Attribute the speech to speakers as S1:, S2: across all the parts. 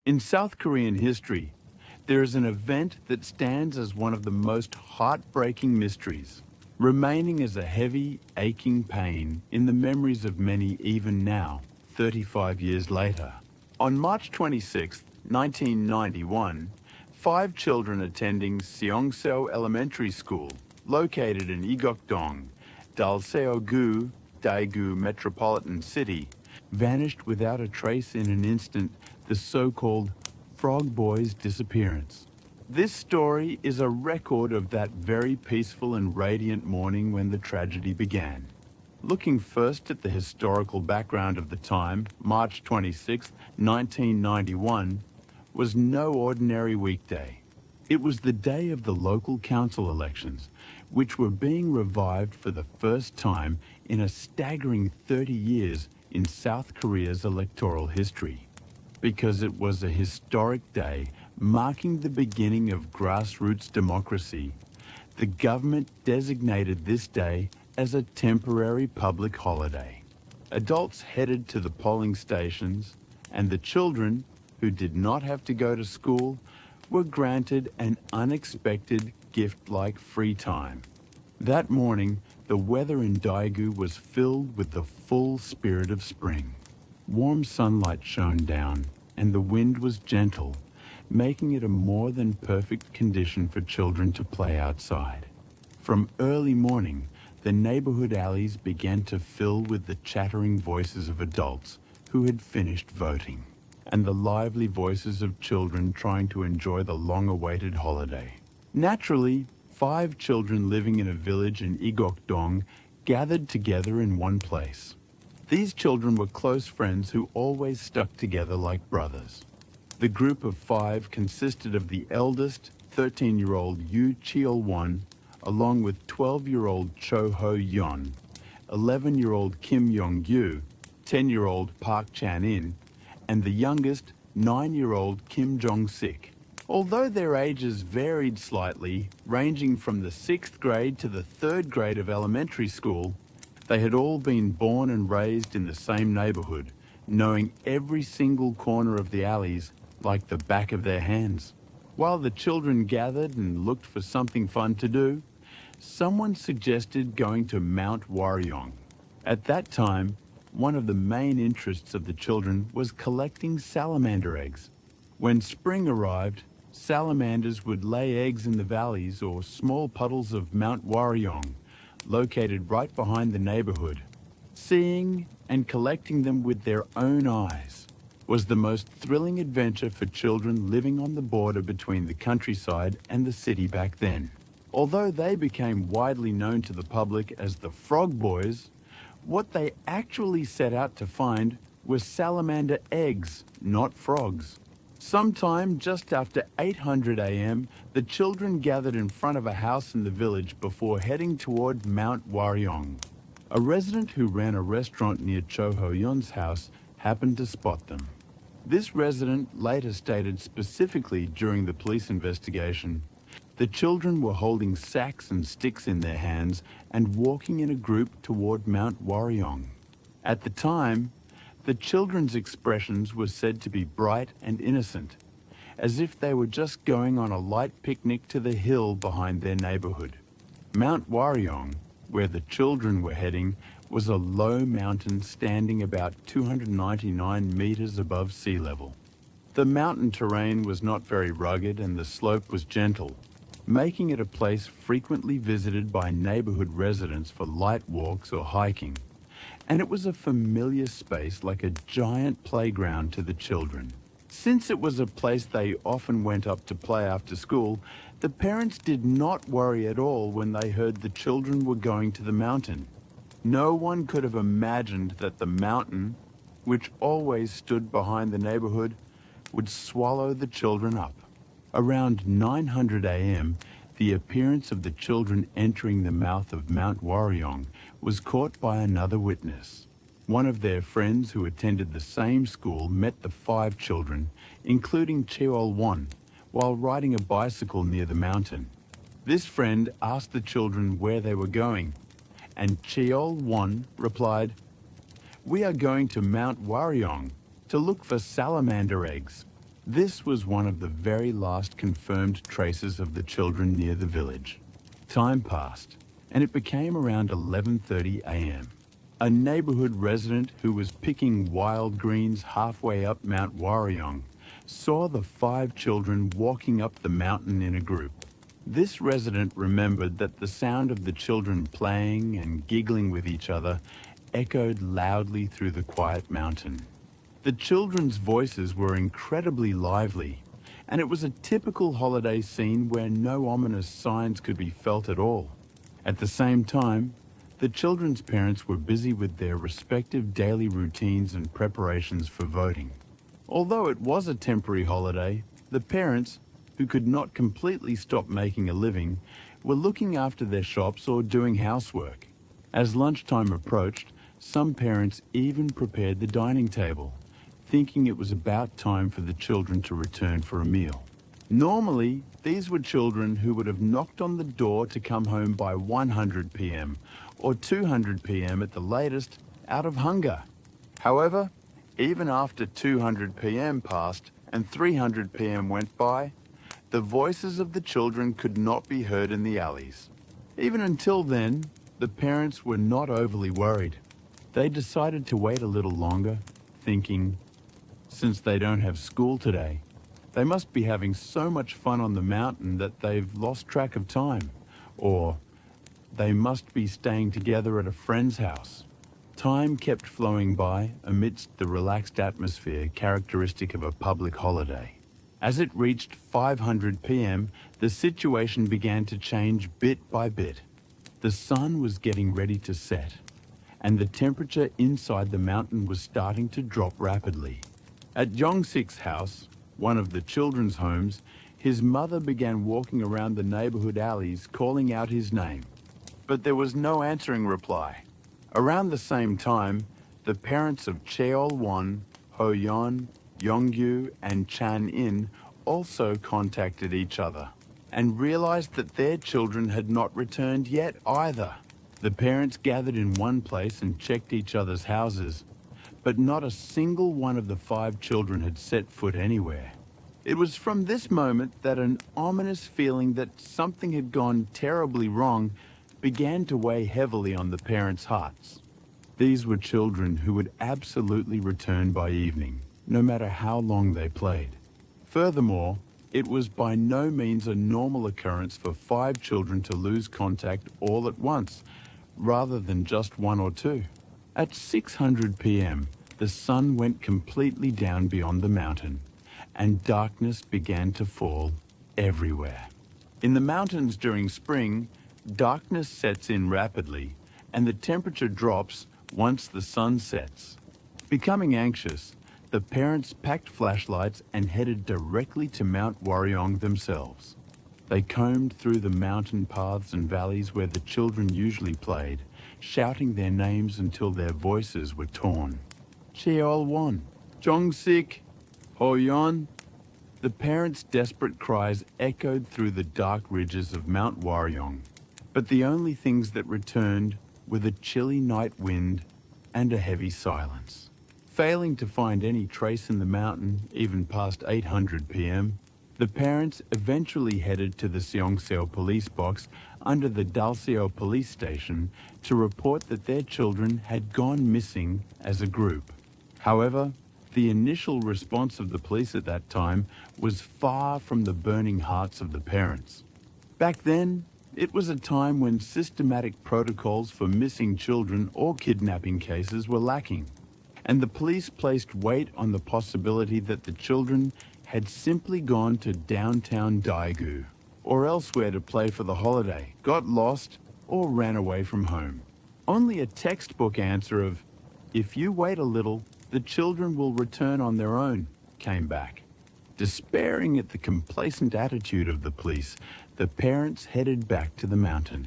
S1: In South Korean history, there is an event that stands as one of the most heartbreaking mysteries, remaining as a heavy, aching pain in the memories of many even now, 35 years later. On March 26, 1991, 5 children attending Seongseo Elementary School, located in Igokdong, Dalseo-gu, Daegu Metropolitan City, vanished without a trace in an instant, the so-called Frog Boy's disappearance. This story is a record of that very peaceful and radiant morning when the tragedy began. Looking first at the historical background of the time, March 26, 1991, was no ordinary weekday. It was the day of the local council elections, which were being revived for the first time in a staggering 30 years in South Korea's electoral history. Because it was a historic day marking the beginning of grassroots democracy, the government designated this day as a temporary public holiday. Adults headed to the polling stations, and the children, who did not have to go to school, were granted an unexpected gift like free time. That morning, the weather in Daegu was filled with the full spirit of spring. Warm sunlight shone down, and the wind was gentle, making it a more than perfect condition for children to play outside. From early morning, the neighborhood alleys began to fill with the chattering voices of adults who had finished voting, and the lively voices of children trying to enjoy the long-awaited holiday. Naturally, 5 children living in a village in Igokdong gathered together in one place. These children were close friends who always stuck together like brothers. The group of 5 consisted of the eldest, 13-year-old Yoo Cheol-won, along with 12-year-old Cho Ho-yeon, 11-year-old Kim Yong-gyu, 10-year-old Park Chan-in, and the youngest, 9-year-old Kim Jong-sik. Although their ages varied slightly, ranging from the 6th grade to the 3rd grade of elementary school, they had all been born and raised in the same neighborhood, knowing every single corner of the alleys like the back of their hands. While the children gathered and looked for something fun to do, someone suggested going to Mount Waryong. At that time, one of the main interests of the children was collecting salamander eggs. When spring arrived, salamanders would lay eggs in the valleys or small puddles of Mount Waryong, located right behind the neighborhood. Seeing and collecting them with their own eyes was the most thrilling adventure for children living on the border between the countryside and the city back then. Although they became widely known to the public as the Frog Boys, what they actually set out to find were salamander eggs, not frogs. Sometime just after 800 a.m., the children gathered in front of a house in the village before heading toward Mount Waryong. A resident who ran a restaurant near Cho Ho-yeon's house happened to spot them. This resident later stated specifically during the police investigation, the children were holding sacks and sticks in their hands and walking in a group toward Mount Waryong. At the time, the children's expressions were said to be bright and innocent, as if they were just going on a light picnic to the hill behind their neighborhood. Mount Waryong, where the children were heading, was a low mountain standing about 299 meters above sea level. The mountain terrain was not very rugged and the slope was gentle, making it a place frequently visited by neighborhood residents for light walks or hiking. And it was a familiar space like a giant playground to the children. Since it was a place they often went up to play after school, the parents did not worry at all when they heard the children were going to the mountain. No one could have imagined that the mountain, which always stood behind the neighborhood, would swallow the children up. Around 900 a.m., the appearance of the children entering the mouth of Mount Waryong was caught by another witness. One of their friends who attended the same school met the 5 children, including Cheol-won, while riding a bicycle near the mountain. This friend asked the children where they were going, and Cheol-won replied, "We are going to Mount Waryong to look for salamander eggs." This was one of the very last confirmed traces of the children near the village. Time passed, and it became around 11:30 a.m. A neighborhood resident who was picking wild greens halfway up Mount Waryong saw the 5 children walking up the mountain in a group. This resident remembered that the sound of the children playing and giggling with each other echoed loudly through the quiet mountain. The children's voices were incredibly lively, and it was a typical holiday scene where no ominous signs could be felt at all. At the same time, the children's parents were busy with their respective daily routines and preparations for voting. Although it was a temporary holiday, the parents, who could not completely stop making a living, were looking after their shops or doing housework. As lunchtime approached, some parents even prepared the dining table, thinking it was about time for the children to return for a meal. Normally, these were children who would have knocked on the door to come home by 100 p.m. or 200 p.m. at the latest, out of hunger. However, even after 200 p.m. passed and 300 p.m. went by, the voices of the children could not be heard in the alleys. Even until then, the parents were not overly worried. They decided to wait a little longer, thinking, since they don't have school today, they must be having so much fun on the mountain that they've lost track of time, or they must be staying together at a friend's house. Time kept flowing by amidst the relaxed atmosphere characteristic of a public holiday. As it reached 500 p.m., the situation began to change bit by bit. The sun was getting ready to set, and the temperature inside the mountain was starting to drop rapidly. At Yongsik's house, one of the children's homes, his mother began walking around the neighborhood alleys calling out his name, but there was no answering reply. Around the same time, the parents of Cheol-won, Ho-yeon, Yongyu, and Chan-in also contacted each other and realized that their children had not returned yet either. The parents gathered in one place and checked each other's houses, but not a single one of the 5 children had set foot anywhere. It was from this moment that an ominous feeling that something had gone terribly wrong began to weigh heavily on the parents' hearts. These were children who would absolutely return by evening, no matter how long they played. Furthermore, it was by no means a normal occurrence for 5 children to lose contact all at once, rather than just 1 or 2. At 600 p.m., the sun went completely down beyond the mountain, and darkness began to fall everywhere. In the mountains during spring, darkness sets in rapidly, and the temperature drops once the sun sets. Becoming anxious, the parents packed flashlights and headed directly to Mount Waryong themselves. They combed through the mountain paths and valleys where the children usually played, shouting their names until their voices were torn. Cheol-won, Jong-sik, Ho-yeon. The parents' desperate cries echoed through the dark ridges of Mount Waryong, but the only things that returned were the chilly night wind and a heavy silence. Failing to find any trace in the mountain, even past 800 p.m., the parents eventually headed to the Seongseo police box under the Dalseo police station to report that their children had gone missing as a group. However, the initial response of the police at that time was far from the burning hearts of the parents. Back then, it was a time when systematic protocols for missing children or kidnapping cases were lacking, and the police placed weight on the possibility that the children had simply gone to downtown Daegu or elsewhere to play for the holiday, got lost, or ran away from home. Only a textbook answer of, "If you wait a little, the children will return on their own," came back. Despairing at the complacent attitude of the police, the parents headed back to the mountain.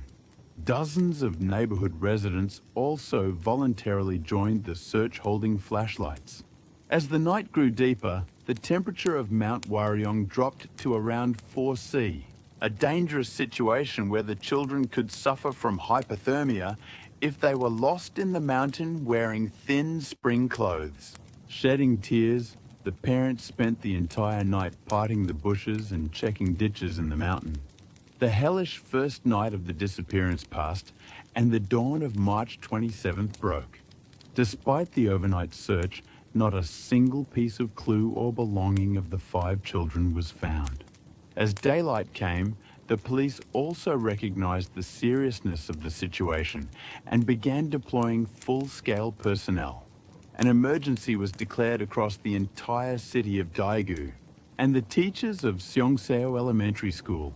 S1: Dozens of neighborhood residents also voluntarily joined the search holding flashlights. As the night grew deeper, the temperature of Mount Waryong dropped to around 4°C, a dangerous situation where the children could suffer from hypothermia if they were lost in the mountain wearing thin spring clothes. Shedding tears, The parents spent the entire night parting the bushes and checking ditches in the mountain. The hellish first night of the disappearance passed, and the dawn of March 27th broke. Despite the overnight search, not a single piece of clue or belonging of the 5 children was found. As daylight came, the police also recognized the seriousness of the situation and began deploying full-scale personnel. An emergency was declared across the entire city of Daegu, and the teachers of Seongseo Elementary School,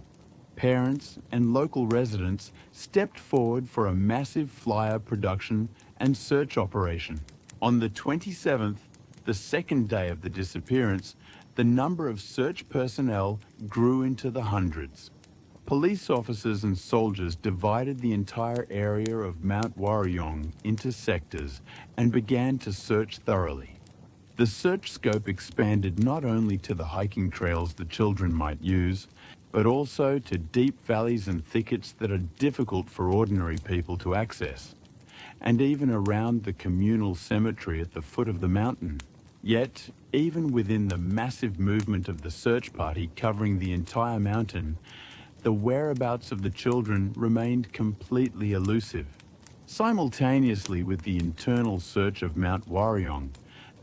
S1: parents, and local residents stepped forward for a massive flyer production and search operation. On the 27th, the second day of the disappearance, the number of search personnel grew into the hundreds. Police officers and soldiers divided the entire area of Mount Waryong into sectors and began to search thoroughly. The search scope expanded not only to the hiking trails the children might use, but also to deep valleys and thickets that are difficult for ordinary people to access, and even around the communal cemetery at the foot of the mountain. Yet, even within the massive movement of the search party covering the entire mountain, the whereabouts of the children remained completely elusive. Simultaneously with the internal search of Mount Waryong,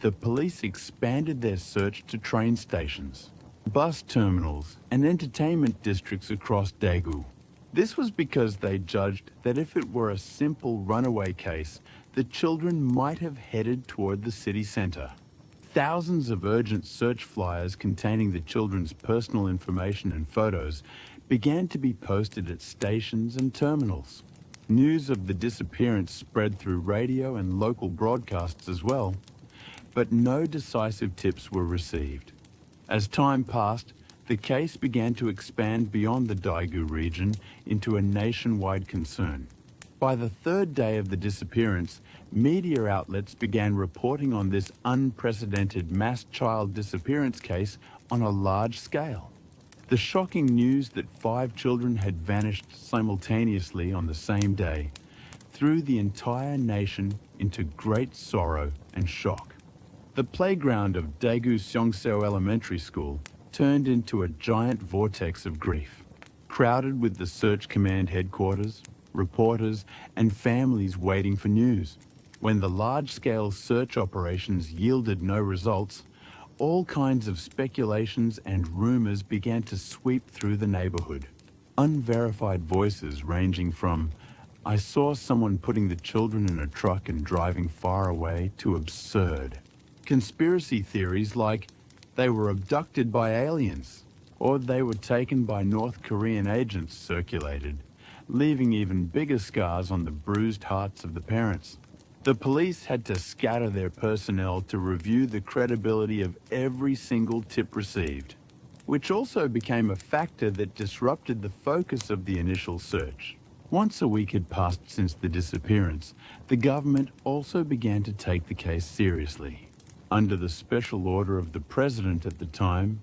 S1: the police expanded their search to train stations, bus terminals, and entertainment districts across Daegu. This was because they judged that if it were a simple runaway case, the children might have headed toward the city center. Thousands of urgent search flyers containing the children's personal information and photos began to be posted at stations and terminals. News of the disappearance spread through radio and local broadcasts as well, but no decisive tips were received. As time passed, the case began to expand beyond the Daegu region into a nationwide concern. By the third day of the disappearance, media outlets began reporting on this unprecedented mass child disappearance case on a large scale. The shocking news that 5 children had vanished simultaneously on the same day threw the entire nation into great sorrow and shock. The playground of Daegu Seongseo Elementary School turned into a giant vortex of grief, crowded with the search command headquarters, reporters, and families waiting for news. When the large-scale search operations yielded no results, all kinds of speculations and rumors began to sweep through the neighborhood. Unverified voices ranging from, "I saw someone putting the children in a truck and driving far away," to absurd. Conspiracy theories like, "They were abducted by aliens," or "They were taken by North Korean agents," circulated, leaving even bigger scars on the bruised hearts of the parents. The police had to scatter their personnel to review the credibility of every single tip received, which also became a factor that disrupted the focus of the initial search. Once a week had passed since the disappearance, the government also began to take the case seriously. Under the special order of the president at the time,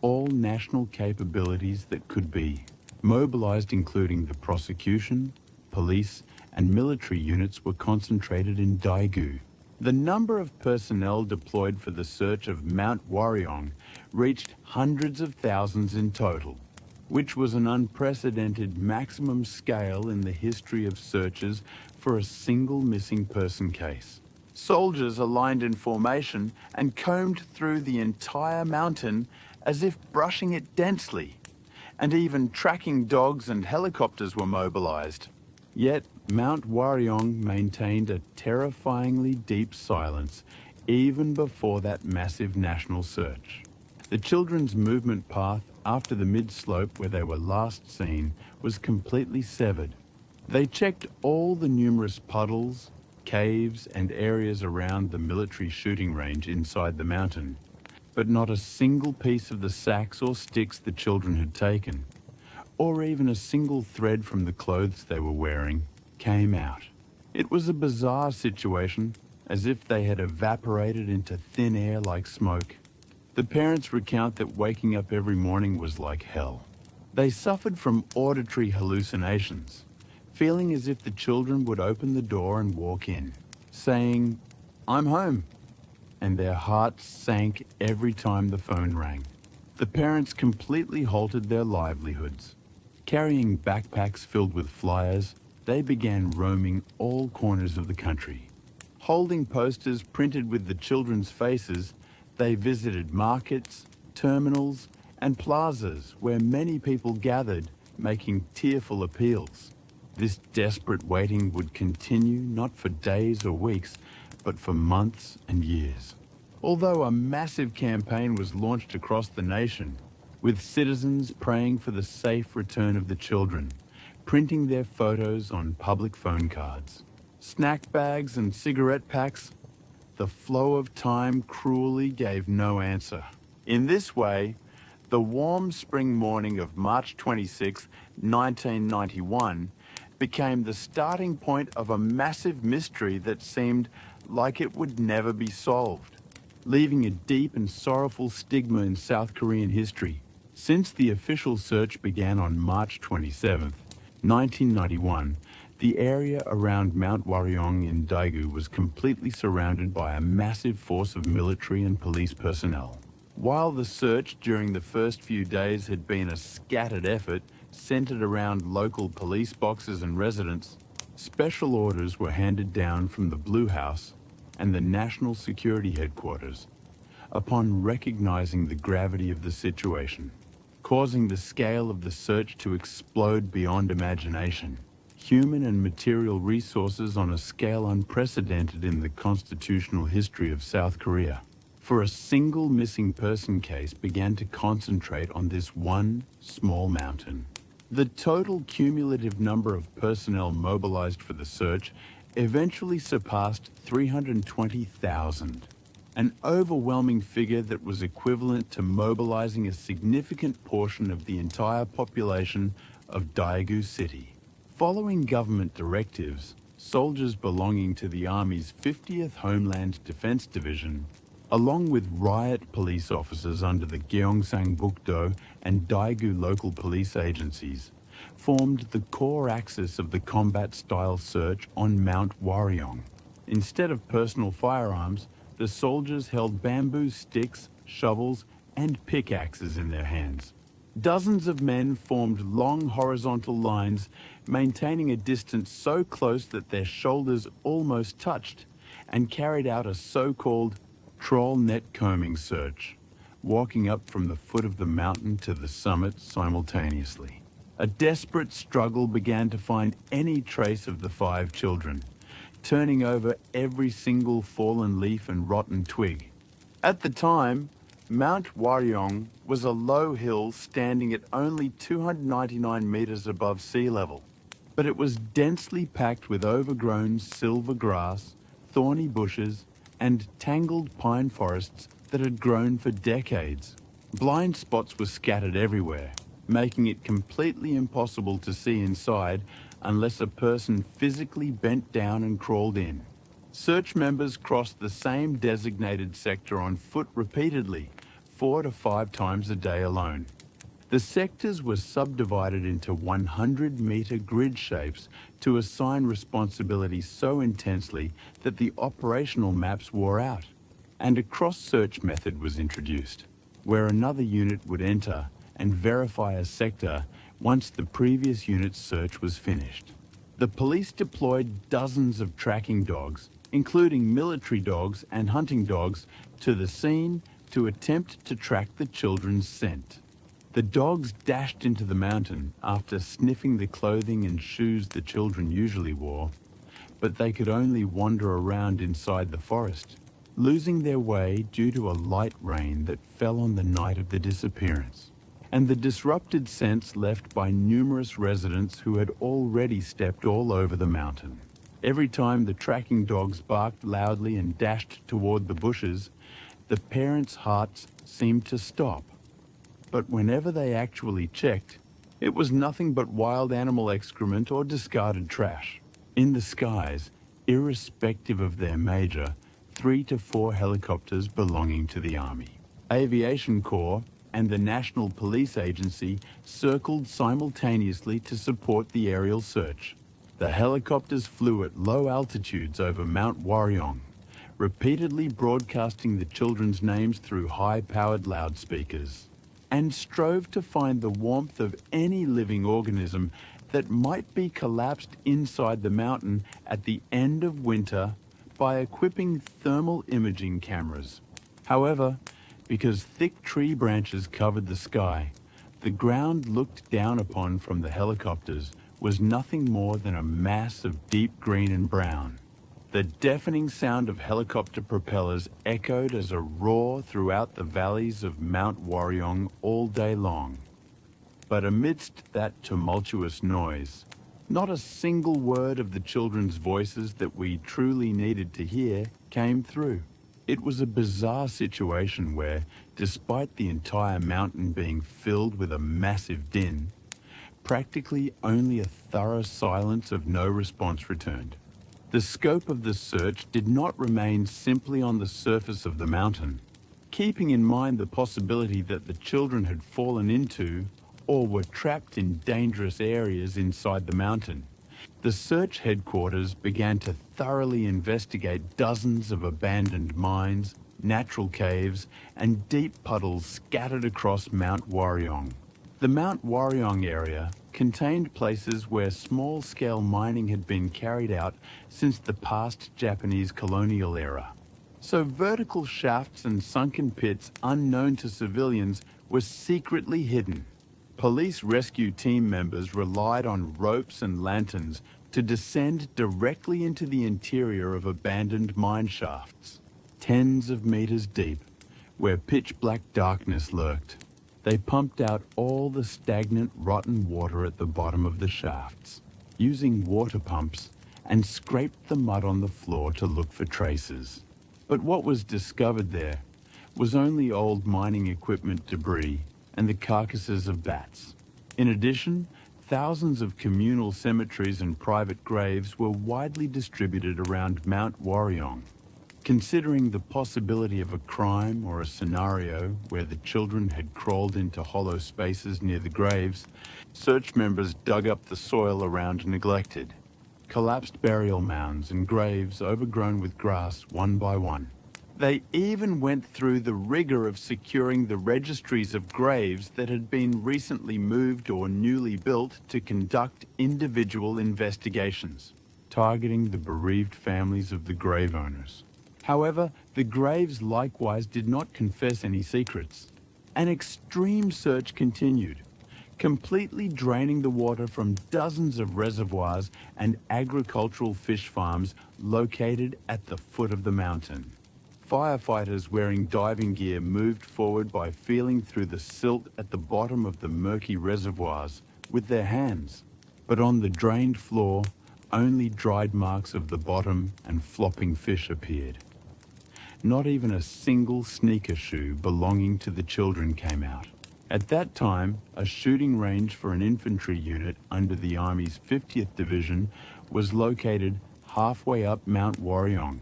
S1: all national capabilities that could be mobilized, including the prosecution, police, and military units, were concentrated in Daegu. The number of personnel deployed for the search of Mount Waryong reached hundreds of thousands in total, which was an unprecedented maximum scale in the history of searches for a single missing person case. Soldiers aligned in formation and combed through the entire mountain as if brushing it densely, and even tracking dogs and helicopters were mobilized. Yet Mount Waryong maintained a terrifyingly deep silence even before that massive national search. The children's movement path after the mid-slope where they were last seen was completely severed. They checked all the numerous puddles, caves, and areas around the military shooting range inside the mountain, but not a single piece of the sacks or sticks the children had taken, or even a single thread from the clothes they were wearing, came out. It was a bizarre situation, as if they had evaporated into thin air like smoke. The parents recount that waking up every morning was like hell. They suffered from auditory hallucinations, feeling as if the children would open the door and walk in, saying, "I'm home." and their hearts sank every time the phone rang. The parents completely halted their livelihoods. Carrying backpacks filled with flyers, they began roaming all corners of the country. Holding posters printed with the children's faces, they visited markets, terminals, and plazas where many people gathered, making tearful appeals. This desperate waiting would continue not for days or weeks, but for months and years. Although a massive campaign was launched across the nation, with citizens praying for the safe return of the children, printing their photos on public phone cards, snack bags and cigarette packs, the flow of time cruelly gave no answer. In this way, the warm spring morning of March 26, 1991, became the starting point of a massive mystery that seemed like it would never be solved, leaving a deep and sorrowful stigma in South Korean history. Since the official search began on March 27, 1991, the area around Mount Waryong in Daegu was completely surrounded by a massive force of military and police personnel. While the search during the first few days had been a scattered effort centered around local police boxes and residents, special orders were handed down from the Blue House and the National Security Headquarters upon recognizing the gravity of the situation, causing the scale of the search to explode beyond imagination. Human and material resources on a scale unprecedented in the constitutional history of South Korea, for a single missing person case began to concentrate on this one small mountain. The total cumulative number of personnel mobilized for the search eventually surpassed 320,000, an overwhelming figure that was equivalent to mobilizing a significant portion of the entire population of Daegu City. Following government directives, soldiers belonging to the Army's 50th Homeland Defense Division, along with riot police officers under the Gyeongsang-bukdo and Daegu local police agencies, formed the core axis of the combat-style search on Mount Waryong. Instead of personal firearms, the soldiers held bamboo sticks, shovels, and pickaxes in their hands. Dozens of men formed long horizontal lines, maintaining a distance so close that their shoulders almost touched, and carried out a so-called trawl net combing search, walking up from the foot of the mountain to the summit simultaneously. A desperate struggle began to find any trace of the 5 children, turning over every single fallen leaf and rotten twig. At the time, Mount Waryong was a low hill standing at only 299 meters above sea level, but it was densely packed with overgrown silver grass, thorny bushes, and tangled pine forests that had grown for decades. Blind spots were scattered everywhere, making it completely impossible to see inside unless a person physically bent down and crawled in. Search members crossed the same designated sector on foot repeatedly, 4 to 5 times a day alone. The sectors were subdivided into 100-meter grid shapes to assign responsibility so intensely that the operational maps wore out, and a cross-search method was introduced, where another unit would enter and verify a sector once the previous unit's search was finished. The police deployed dozens of tracking dogs, including military dogs and hunting dogs, to the scene to attempt to track the children's scent. The dogs dashed into the mountain after sniffing the clothing and shoes the children usually wore, but they could only wander around inside the forest, losing their way due to a light rain that fell on the night of the disappearance, and the disrupted scents left by numerous residents who had already stepped all over the mountain. Every time the tracking dogs barked loudly and dashed toward the bushes, the parents' hearts seemed to stop. But whenever they actually checked, it was nothing but wild animal excrement or discarded trash. In the skies, irrespective of their major, 3 to 4 helicopters belonging to the Army, Aviation Corps, and the National Police Agency circled simultaneously to support the aerial search. The helicopters flew at low altitudes over Mount Waryong, repeatedly broadcasting the children's names through high-powered loudspeakers, and strove to find the warmth of any living organism that might be collapsed inside the mountain at the end of winter by equipping thermal imaging cameras. However, because thick tree branches covered the sky, the ground looked down upon from the helicopters was nothing more than a mass of deep green and brown. The deafening sound of helicopter propellers echoed as a roar throughout the valleys of Mount Waryong all day long. But amidst that tumultuous noise, not a single word of the children's voices that we truly needed to hear came through. It was a bizarre situation where, despite the entire mountain being filled with a massive din, practically only a thorough silence of no response returned. The scope of the search did not remain simply on the surface of the mountain. Keeping in mind the possibility that the children had fallen into or were trapped in dangerous areas inside the mountain, the search headquarters began to thoroughly investigate dozens of abandoned mines, natural caves, and deep puddles scattered across Mount Waryong. The Mount Waryong area contained places where small-scale mining had been carried out since the past Japanese colonial era. So vertical shafts and sunken pits unknown to civilians were secretly hidden. Police rescue team members relied on ropes and lanterns to descend directly into the interior of abandoned mine shafts, tens of meters deep, where pitch-black darkness lurked. They pumped out all the stagnant, rotten water at the bottom of the shafts, using water pumps, and scraped the mud on the floor to look for traces. But what was discovered there was only old mining equipment debris and the carcasses of bats. In addition, thousands of communal cemeteries and private graves were widely distributed around Mount Waryong. Considering the possibility of a crime or a scenario where the children had crawled into hollow spaces near the graves, search members dug up the soil around neglected, collapsed burial mounds and graves overgrown with grass one by one. They even went through the rigor of securing the registries of graves that had been recently moved or newly built to conduct individual investigations, targeting the bereaved families of the grave owners. However, the graves likewise did not confess any secrets. An extreme search continued, completely draining the water from dozens of reservoirs and agricultural fish farms located at the foot of the mountain. Firefighters wearing diving gear moved forward by feeling through the silt at the bottom of the murky reservoirs with their hands. But on the drained floor, only dried marks of the bottom and flopping fish appeared. Not even a single sneaker shoe belonging to the children came out. At that time, a shooting range for an infantry unit under the Army's 50th Division was located halfway up Mount Waryong.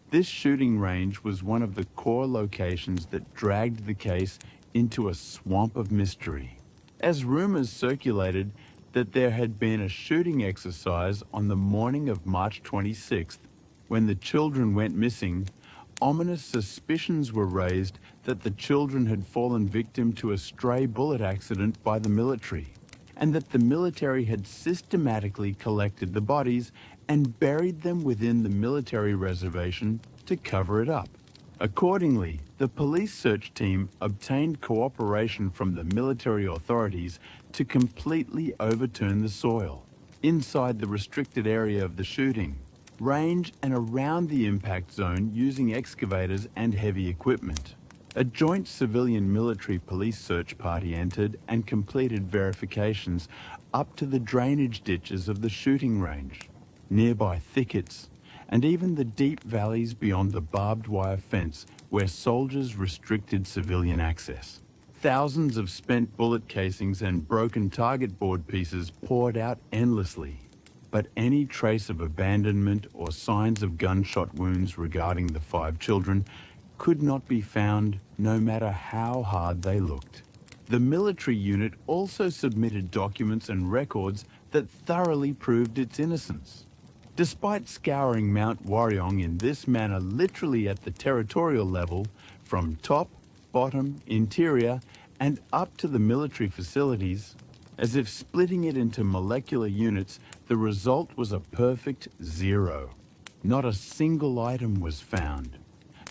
S1: This shooting range was one of the core locations that dragged the case into a swamp of mystery, as rumors circulated that there had been a shooting exercise on the morning of March 26th. When the children went missing, ominous suspicions were raised that the children had fallen victim to a stray bullet accident by the military, and that the military had systematically collected the bodies and buried them within the military reservation to cover it up. Accordingly, the police search team obtained cooperation from the military authorities to completely overturn the soil inside the restricted area of the shooting range and around the impact zone using excavators and heavy equipment. A joint civilian-military police search party entered and completed verifications up to the drainage ditches of the shooting range, nearby thickets, and even the deep valleys beyond the barbed wire fence where soldiers restricted civilian access. Thousands of spent bullet casings and broken target board pieces poured out endlessly, but any trace of abandonment or signs of gunshot wounds regarding the 5 children could not be found no matter how hard they looked. The military unit also submitted documents and records that thoroughly proved its innocence. Despite scouring Mount Waryong in this manner literally at the territorial level, from top, bottom, interior, and up to the military facilities, as if splitting it into molecular units, the result was a perfect zero. Not a single item was found.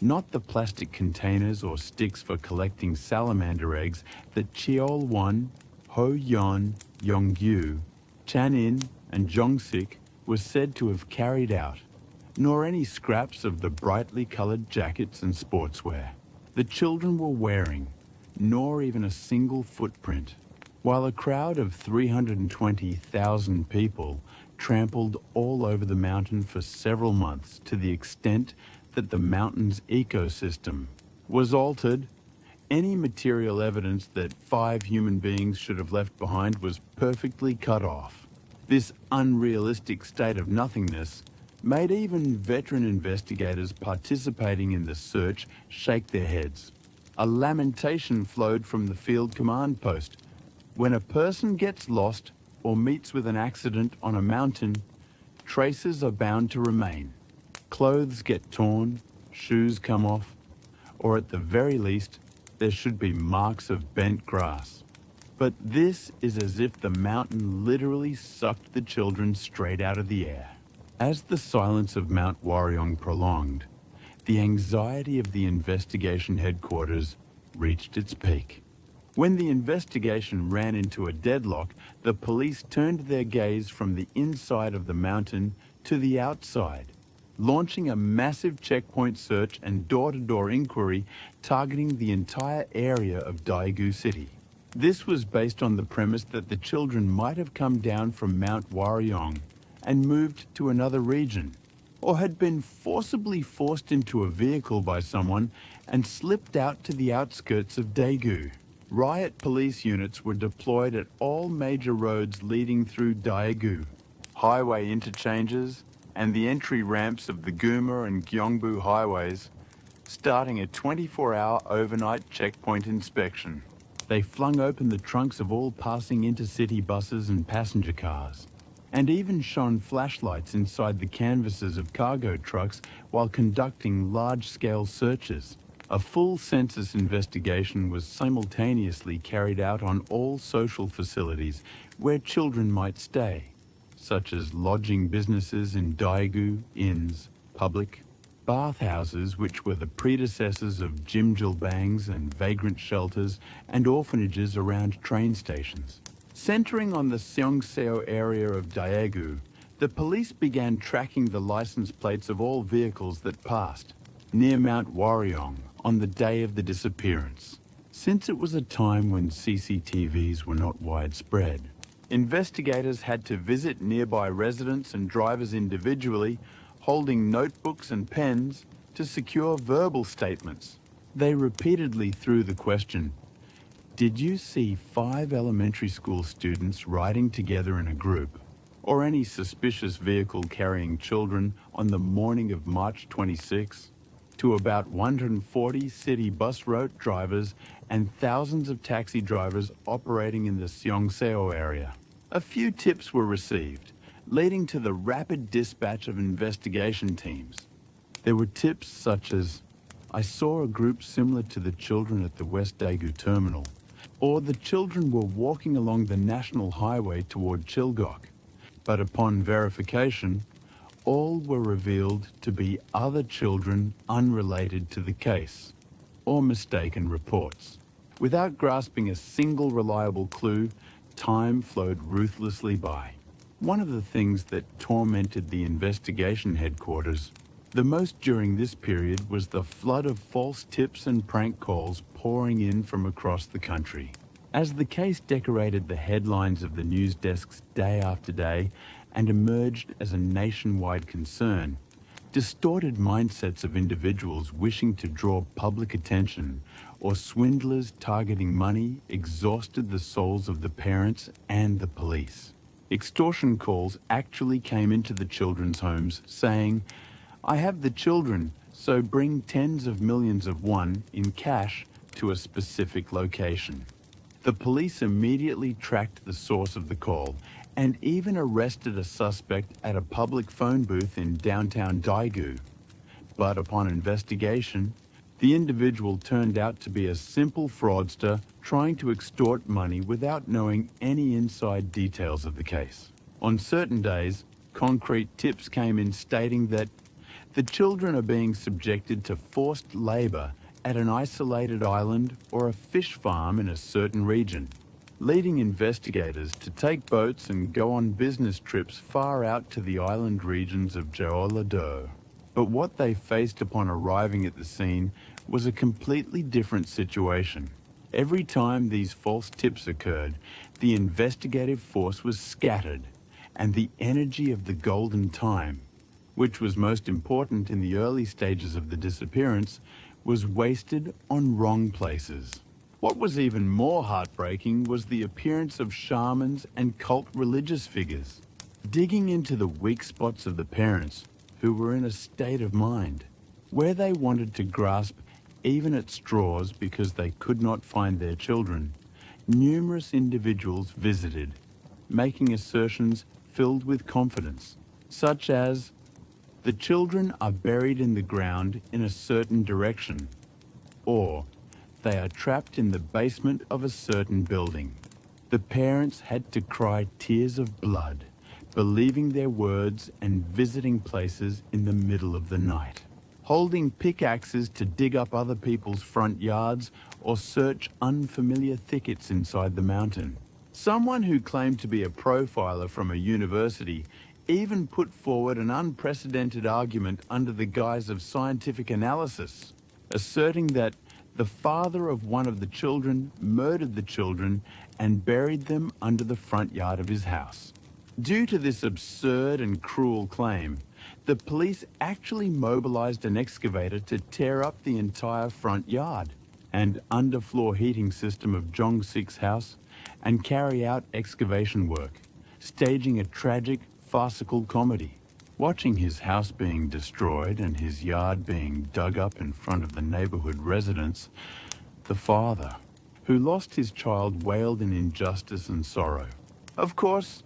S1: Not the plastic containers or sticks for collecting salamander eggs that Cheol 1, Ho Yon, Yongyu, Chanin, and Jongsik was said to have carried out, nor any scraps of the brightly coloured jackets and sportswear the children were wearing, nor even a single footprint, while a crowd of 320,000 people trampled all over the mountain for several months to the extent that the mountain's ecosystem was altered. Any material evidence that 5 human beings should have left behind was perfectly cut off. This unrealistic state of nothingness made even veteran investigators participating in the search shake their heads. A lamentation flowed from the field command post. When a person gets lost or meets with an accident on a mountain, traces are bound to remain. Clothes get torn, shoes come off, or at the very least, there should be marks of bent grass. But this is as if the mountain literally sucked the children straight out of the air. As the silence of Mount Waryong prolonged, the anxiety of the investigation headquarters reached its peak. When the investigation ran into a deadlock, the police turned their gaze from the inside of the mountain to the outside, launching a massive checkpoint search and door-to-door inquiry targeting the entire area of Daegu City. This was based on the premise that the children might have come down from Mount Waryong and moved to another region, or had been forcibly forced into a vehicle by someone and slipped out to the outskirts of Daegu. Riot police units were deployed at all major roads leading through Daegu, highway interchanges, and the entry ramps of the Guma and Gyeongbu highways, starting a 24-hour overnight checkpoint inspection. They flung open the trunks of all passing intercity buses and passenger cars, and even shone flashlights inside the canvases of cargo trucks while conducting large-scale searches. A full census investigation was simultaneously carried out on all social facilities where children might stay, such as lodging businesses in Daegu, inns, public bathhouses, which were the predecessors of jjimjilbangs and vagrant shelters and orphanages around train stations. Centering on the Seongseo area of Daegu, the police began tracking the license plates of all vehicles that passed near Mount Waryong on the day of the disappearance. Since it was a time when CCTVs were not widespread, investigators had to visit nearby residents and drivers individually, holding notebooks and pens to secure verbal statements. They repeatedly threw the question, "Did you see 5 elementary school students riding together in a group, or any suspicious vehicle carrying children on the morning of March 26? To about 140 city bus route drivers and thousands of taxi drivers operating in the Seongseo area. A few tips were received, leading to the rapid dispatch of investigation teams. There were tips such as, "I saw a group similar to the children at the West Daegu terminal," or "the children were walking along the national highway toward Chilgok." But upon verification, all were revealed to be other children unrelated to the case, or mistaken reports. Without grasping a single reliable clue, time flowed ruthlessly by. One of the things that tormented the investigation headquarters the most during this period was the flood of false tips and prank calls pouring in from across the country. As the case decorated the headlines of the news desks day after day and emerged as a nationwide concern, distorted mindsets of individuals wishing to draw public attention or swindlers targeting money exhausted the souls of the parents and the police. Extortion calls actually came into the children's homes saying, "I have the children, so bring tens of millions of won in cash to a specific location." The police immediately tracked the source of the call and even arrested a suspect at a public phone booth in downtown Daegu. But upon investigation, the individual turned out to be a simple fraudster trying to extort money without knowing any inside details of the case. On certain days, concrete tips came in stating that the children are being subjected to forced labor at an isolated island or a fish farm in a certain region, leading investigators to take boats and go on business trips far out to the island regions of Jeollado. But what they faced upon arriving at the scene was a completely different situation. Every time these false tips occurred, the investigative force was scattered, and the energy of the golden time, which was most important in the early stages of the disappearance, was wasted on wrong places. What was even more heartbreaking was the appearance of shamans and cult religious figures, digging into the weak spots of the parents, who were in a state of mind, where they wanted to grasp even at straws because they could not find their children. Numerous individuals visited, making assertions filled with confidence, such as, "The children are buried in the ground in a certain direction," or "They are trapped in the basement of a certain building." The parents had to cry tears of blood, believing their words and visiting places in the middle of the night, holding pickaxes to dig up other people's front yards or search unfamiliar thickets inside the mountain. Someone who claimed to be a profiler from a university even put forward an unprecedented argument under the guise of scientific analysis, asserting that the father of one of the children murdered the children and buried them under the front yard of his house. Due to this absurd and cruel claim, the police actually mobilized an excavator to tear up the entire front yard and underfloor heating system of Jong-sik's house and carry out excavation work, staging a tragic, farcical comedy. Watching his house being destroyed and his yard being dug up in front of the neighborhood residents, the father, who lost his child, wailed in injustice and sorrow. Of course,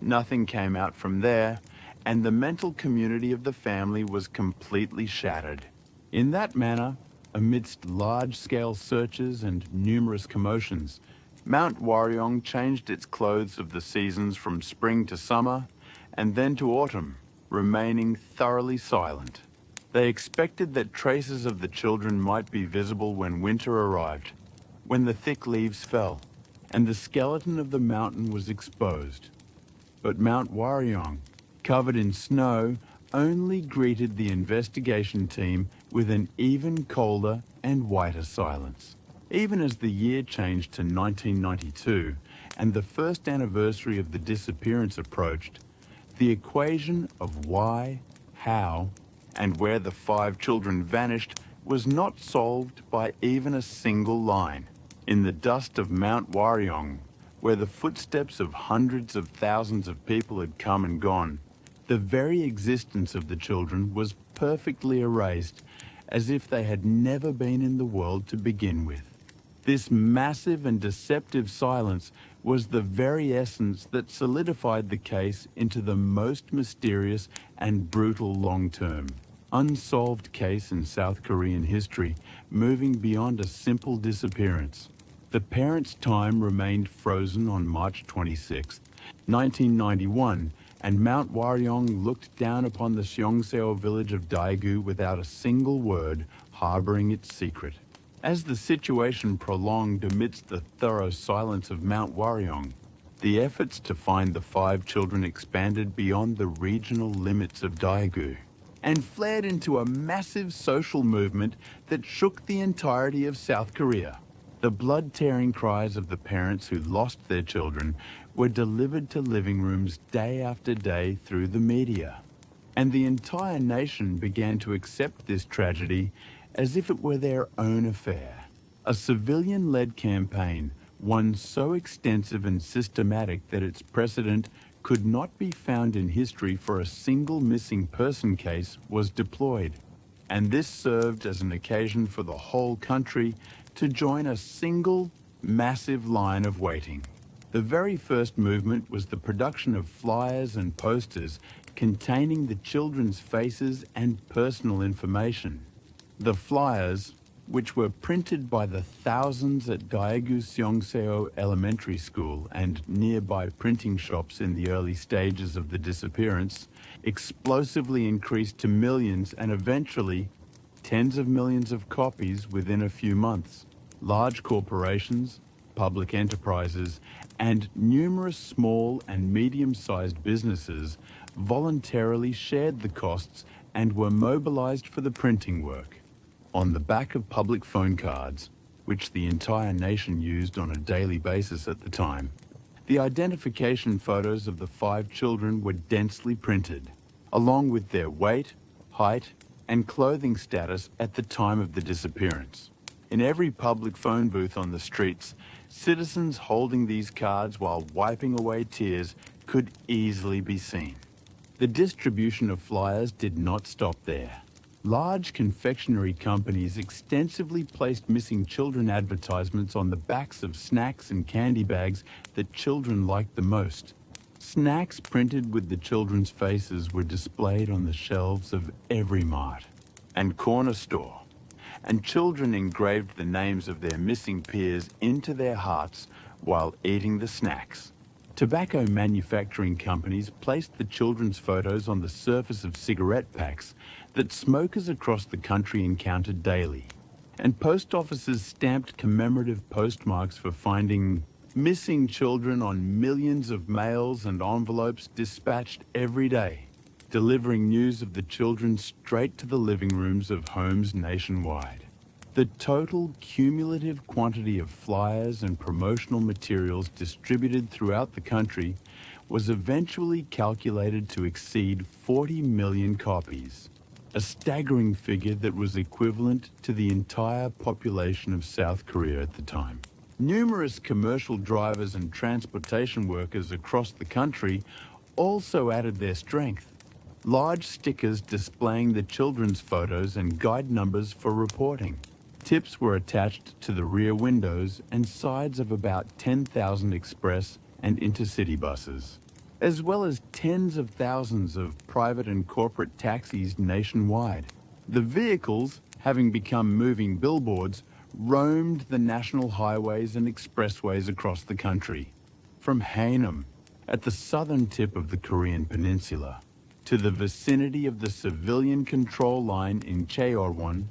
S1: nothing came out from there, and the mental community of the family was completely shattered. In that manner, amidst large-scale searches and numerous commotions, Mount Waryong changed its clothes of the seasons from spring to summer and then to autumn, remaining thoroughly silent. They expected that traces of the children might be visible when winter arrived, when the thick leaves fell, and the skeleton of the mountain was exposed. But Mount Waryong, covered in snow, only greeted the investigation team with an even colder and whiter silence. Even as the year changed to 1992 and the first anniversary of the disappearance approached, the equation of why, how, and where the 5 children vanished was not solved by even a single line. In the dust of Mount Waryong, where the footsteps of hundreds of thousands of people had come and gone, the very existence of the children was perfectly erased, as if they had never been in the world to begin with. This massive and deceptive silence was the very essence that solidified the case into the most mysterious and brutal long-term, unsolved case in South Korean history, moving beyond a simple disappearance. The parents' time remained frozen on March 26, 1991, and Mount Waryong looked down upon the Seongseo village of Daegu without a single word, harboring its secret. As the situation prolonged amidst the thorough silence of Mount Waryong, the efforts to find the 5 children expanded beyond the regional limits of Daegu and flared into a massive social movement that shook the entirety of South Korea. The blood-tearing cries of the parents who lost their children were delivered to living rooms day after day through the media, and the entire nation began to accept this tragedy as if it were their own affair. A civilian-led campaign, one so extensive and systematic that its precedent could not be found in history for a single missing person case, was deployed, and this served as an occasion for the whole country to join a single, massive line of waiting. The very first movement was the production of flyers and posters containing the children's faces and personal information. The flyers, which were printed by the thousands at Daegu Seongseo Elementary School and nearby printing shops in the early stages of the disappearance, explosively increased to millions and eventually tens of millions of copies within a few months. Large corporations, public enterprises, and numerous small and medium-sized businesses voluntarily shared the costs and were mobilized for the printing work. On the back of public phone cards, which the entire nation used on a daily basis at the time, the identification photos of the 5 children were densely printed, along with their weight, height, and clothing status at the time of the disappearance. In every public phone booth on the streets, citizens holding these cards while wiping away tears could easily be seen. The distribution of flyers did not stop there. Large confectionery companies extensively placed missing children advertisements on the backs of snacks and candy bags that children liked the most. Snacks printed with the children's faces were displayed on the shelves of every mart and corner store, and children engraved the names of their missing peers into their hearts while eating the snacks. Tobacco manufacturing companies placed the children's photos on the surface of cigarette packs that smokers across the country encountered daily, and post offices stamped commemorative postmarks for finding missing children on millions of mails and envelopes dispatched every day, delivering news of the children straight to the living rooms of homes nationwide. The total cumulative quantity of flyers and promotional materials distributed throughout the country was eventually calculated to exceed 40 million copies, a staggering figure that was equivalent to the entire population of South Korea at the time. Numerous commercial drivers and transportation workers across the country also added their strength. Large stickers displaying the children's photos and guide numbers for reporting. Tips were attached to the rear windows and sides of about 10,000 express and intercity buses, as well as tens of thousands of private and corporate taxis nationwide. The vehicles, having become moving billboards, roamed the national highways and expressways across the country, from Haenim, at the southern tip of the Korean peninsula, to the vicinity of the civilian control line in Cheorwon,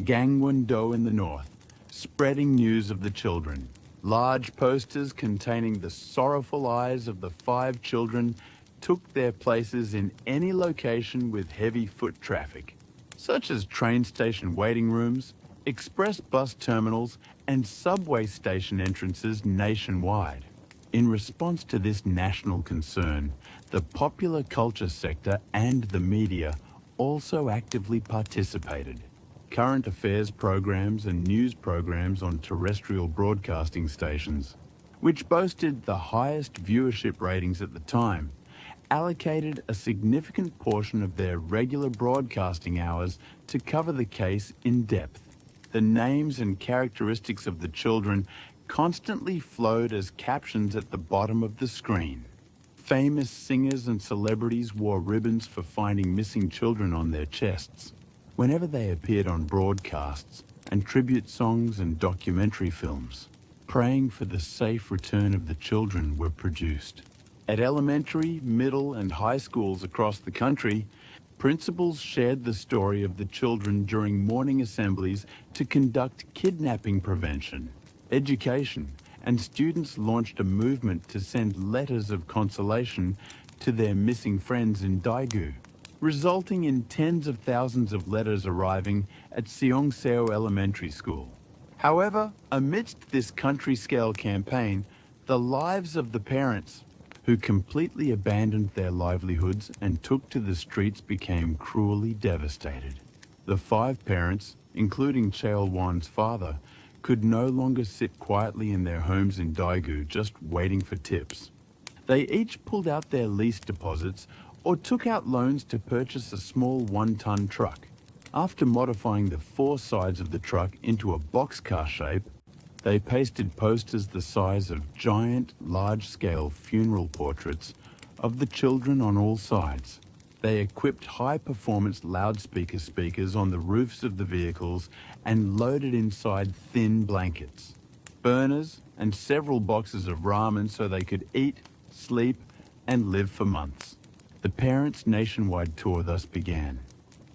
S1: Gangwon-do in the north, spreading news of the children. Large posters containing the sorrowful eyes of the 5 children took their places in any location with heavy foot traffic, such as train station waiting rooms, express bus terminals, and subway station entrances nationwide. In response to this national concern, the popular culture sector and the media also actively participated. Current affairs programs and news programs on terrestrial broadcasting stations, which boasted the highest viewership ratings at the time, allocated a significant portion of their regular broadcasting hours to cover the case in depth. The names and characteristics of the children constantly flowed as captions at the bottom of the screen. Famous singers and celebrities wore ribbons for finding missing children on their chests whenever they appeared on broadcasts, and tribute songs and documentary films praying for the safe return of the children were produced. At elementary, middle, and high schools across the country, principals shared the story of the children during morning assemblies to conduct kidnapping prevention, education, and students launched a movement to send letters of consolation to their missing friends in Daegu, resulting in tens of thousands of letters arriving at Seongseo Elementary School. However, amidst this country-scale campaign, the lives of the parents, who completely abandoned their livelihoods and took to the streets, became cruelly devastated. The 5 parents, including Cheol-won's father, could no longer sit quietly in their homes in Daegu just waiting for tips. They each pulled out their lease deposits or took out loans to purchase a small 1-ton truck. After modifying the 4 sides of the truck into a boxcar shape, They pasted posters the size of giant, large-scale funeral portraits of the children on all sides. They equipped high-performance loudspeaker speakers on the roofs of the vehicles and loaded inside thin blankets, burners, and several boxes of ramen so they could eat, sleep, and live for months. The parents' nationwide tour thus began.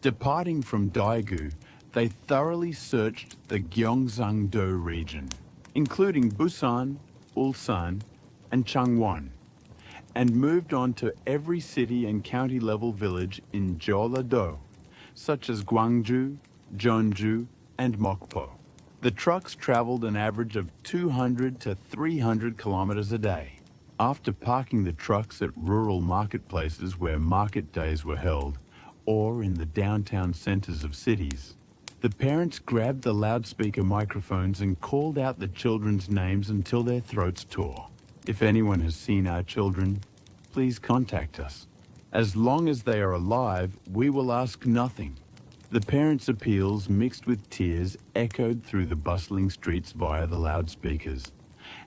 S1: Departing from Daegu, they thoroughly searched the Gyeongsang-do region, including Busan, Ulsan, and Changwon, and moved on to every city and county-level village in Jeolla-do, such as Gwangju, Jeonju, and Mokpo. The trucks traveled an average of 200 to 300 kilometers a day. After parking the trucks at rural marketplaces where market days were held, or in the downtown centers of cities, the parents grabbed the loudspeaker microphones and called out the children's names until their throats tore. If anyone has seen our children, please contact us. As long as they are alive, we will ask nothing. The parents' appeals, mixed with tears, echoed through the bustling streets via the loudspeakers,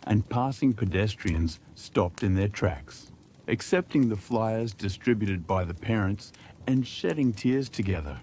S1: and passing pedestrians stopped in their tracks, accepting the flyers distributed by the parents and shedding tears together.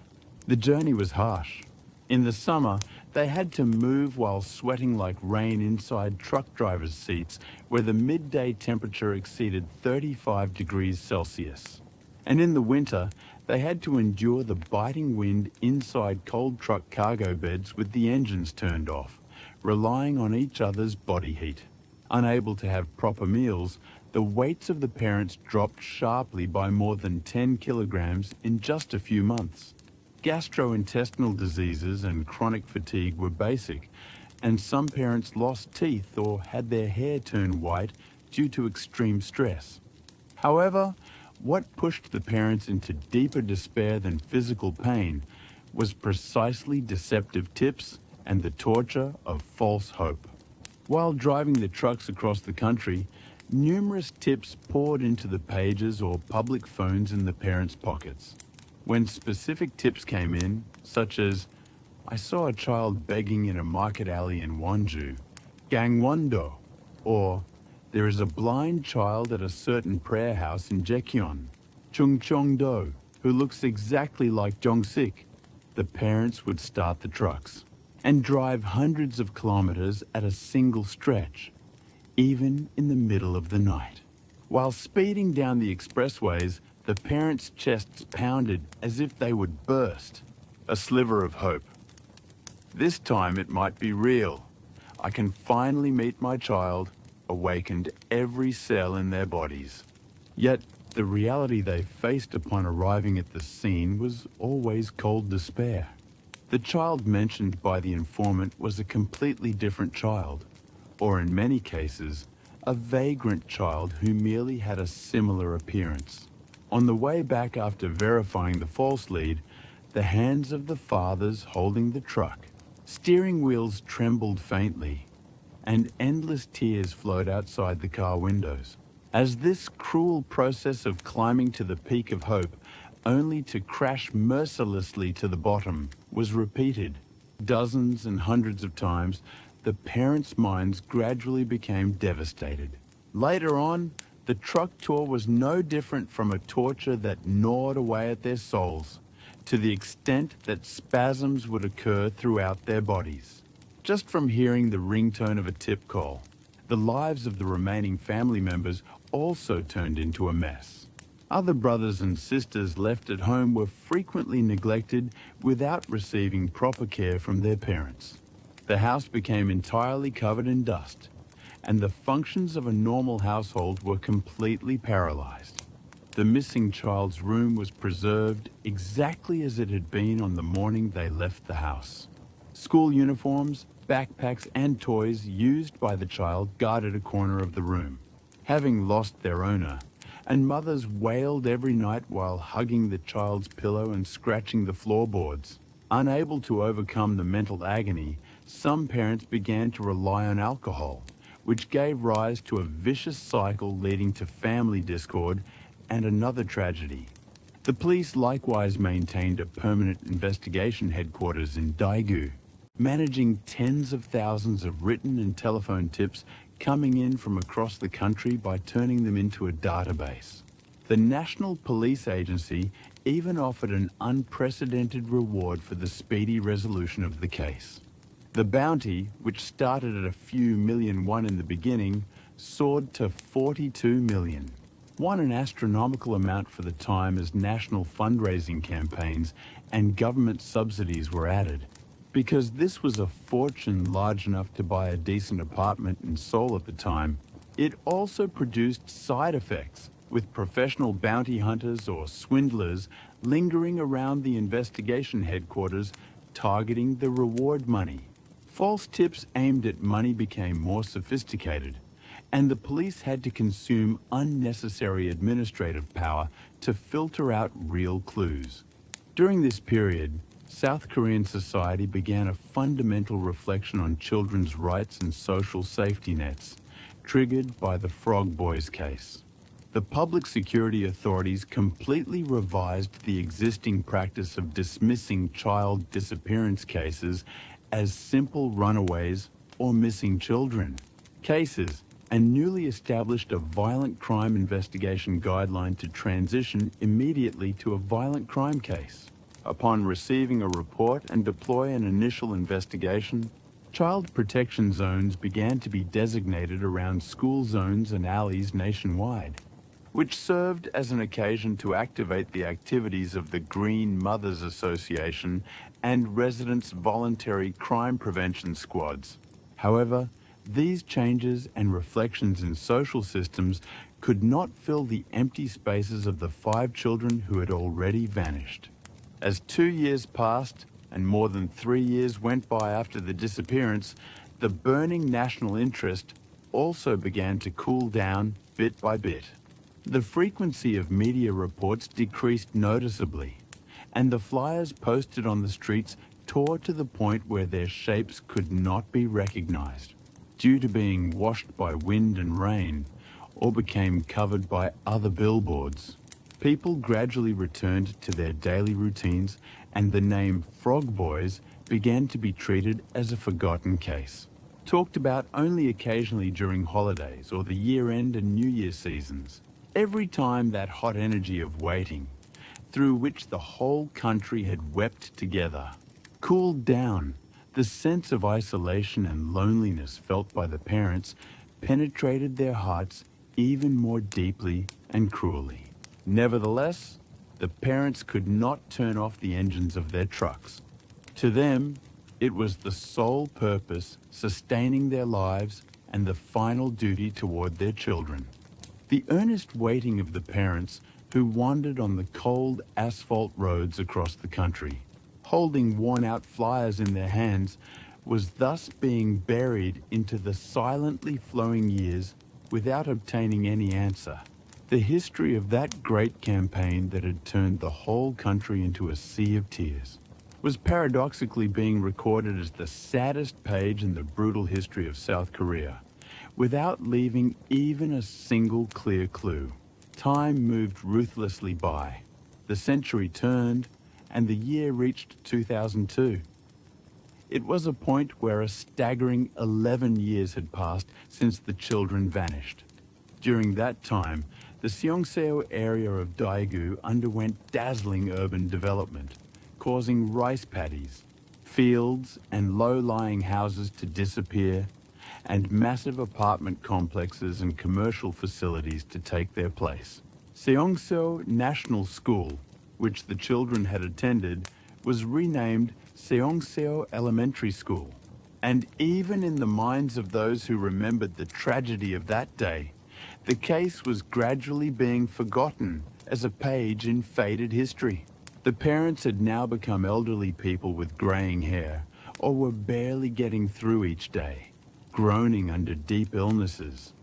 S1: The journey was harsh. In the summer, they had to move while sweating like rain inside truck drivers' seats where the midday temperature exceeded 35 degrees Celsius. And in the winter, they had to endure the biting wind inside cold truck cargo beds with the engines turned off, relying on each other's body heat. Unable to have proper meals, the weights of the parents dropped sharply by more than 10 kilograms in just a few months. Gastrointestinal diseases and chronic fatigue were basic, and some parents lost teeth or had their hair turn white due to extreme stress. However, what pushed the parents into deeper despair than physical pain was precisely deceptive tips and the torture of false hope. While driving the trucks across the country, numerous tips poured into the pages or public phones in the parents' pockets. When specific tips came in, such as, I saw a child begging in a market alley in Wonju, Gangwon-do, or there is a blind child at a certain prayer house in Jaekyeon, Chungcheong-do, who looks exactly like Jong-sik, the parents would start the trucks and drive hundreds of kilometers at a single stretch, even in the middle of the night. While speeding down the expressways, the parents' chests pounded as if they would burst. A sliver of hope. This time it might be real. I can finally meet my child, awakened every cell in their bodies. Yet the reality they faced upon arriving at the scene was always cold despair. The child mentioned by the informant was a completely different child, or in many cases, a vagrant child who merely had a similar appearance. On the way back after verifying the false lead, the hands of the fathers holding the truck, steering wheels trembled faintly, and endless tears flowed outside the car windows. As this cruel process of climbing to the peak of hope, only to crash mercilessly to the bottom, was repeated dozens and hundreds of times, the parents' minds gradually became devastated. Later on, the truck tour was no different from a torture that gnawed away at their souls, to the extent that spasms would occur throughout their bodies. Just from hearing the ringtone of a tip call, the lives of the remaining family members also turned into a mess. Other brothers and sisters left at home were frequently neglected without receiving proper care from their parents. The house became entirely covered in dust, and the functions of a normal household were completely paralyzed. The missing child's room was preserved exactly as it had been on the morning they left the house. School uniforms, backpacks, and toys used by the child guarded a corner of the room, having lost their owner, and mothers wailed every night while hugging the child's pillow and scratching the floorboards. Unable to overcome the mental agony, some parents began to rely on alcohol, which gave rise to a vicious cycle leading to family discord and another tragedy. The police likewise maintained a permanent investigation headquarters in Daegu. managing tens of thousands of written and telephone tips coming in from across the country by turning them into a database. The National Police Agency even offered an unprecedented reward for the speedy resolution of the case. The bounty, which started at a few million won in the beginning, soared to 42 million. Won an astronomical amount for the time as national fundraising campaigns and government subsidies were added. Because this was a fortune large enough to buy a decent apartment in Seoul at the time, it also produced side effects, with professional bounty hunters or swindlers lingering around the investigation headquarters targeting the reward money. False tips aimed at money became more sophisticated, and the police had to consume unnecessary administrative power to filter out real clues. During this period, South Korean society began a fundamental reflection on children's rights and social safety nets, triggered by the Frog Boys case. The public security authorities completely revised the existing practice of dismissing child disappearance cases as simple runaways or missing children cases, and newly established a violent crime investigation guideline to transition immediately to a violent crime case. Upon receiving a report and deploy an initial investigation, child protection zones began to be designated around school zones and alleys nationwide, which served as an occasion to activate the activities of the Green Mothers Association and residents' voluntary crime prevention squads. However, these changes and reflections in social systems could not fill the empty spaces of the 5 children who had already vanished. As 2 years passed and more than 3 years went by after the disappearance, the burning national interest also began to cool down bit by bit. The frequency of media reports decreased noticeably, and the flyers posted on the streets tore to the point where their shapes could not be recognized, due to being washed by wind and rain, or became covered by other billboards. People gradually returned to their daily routines, and the name Frog Boys began to be treated as a forgotten case, talked about only occasionally during holidays or the year-end and New Year seasons. Every time that hot energy of waiting, through which the whole country had wept together, cooled down, the sense of isolation and loneliness felt by the parents penetrated their hearts even more deeply and cruelly. Nevertheless, the parents could not turn off the engines of their trucks. To them, it was the sole purpose sustaining their lives and the final duty toward their children. The earnest waiting of the parents who wandered on the cold asphalt roads across the country, holding worn-out flyers in their hands, was thus being buried into the silently flowing years without obtaining any answer. The history of that great campaign that had turned the whole country into a sea of tears was paradoxically being recorded as the saddest page in the brutal history of South Korea, without leaving even a single clear clue. Time moved ruthlessly by. The century turned, and the year reached 2002. It was a point where a staggering 11 years had passed since the children vanished. During that time, the Seongseo area of Daegu underwent dazzling urban development, causing rice paddies, fields and low-lying houses to disappear, and massive apartment complexes and commercial facilities to take their place. Seongseo National School, which the children had attended, was renamed Seongseo Elementary School. And even in the minds of those who remembered the tragedy of that day, the case was gradually being forgotten as a page in faded history. The parents had now become elderly people with graying hair, or were barely getting through each day, groaning under deep illnesses.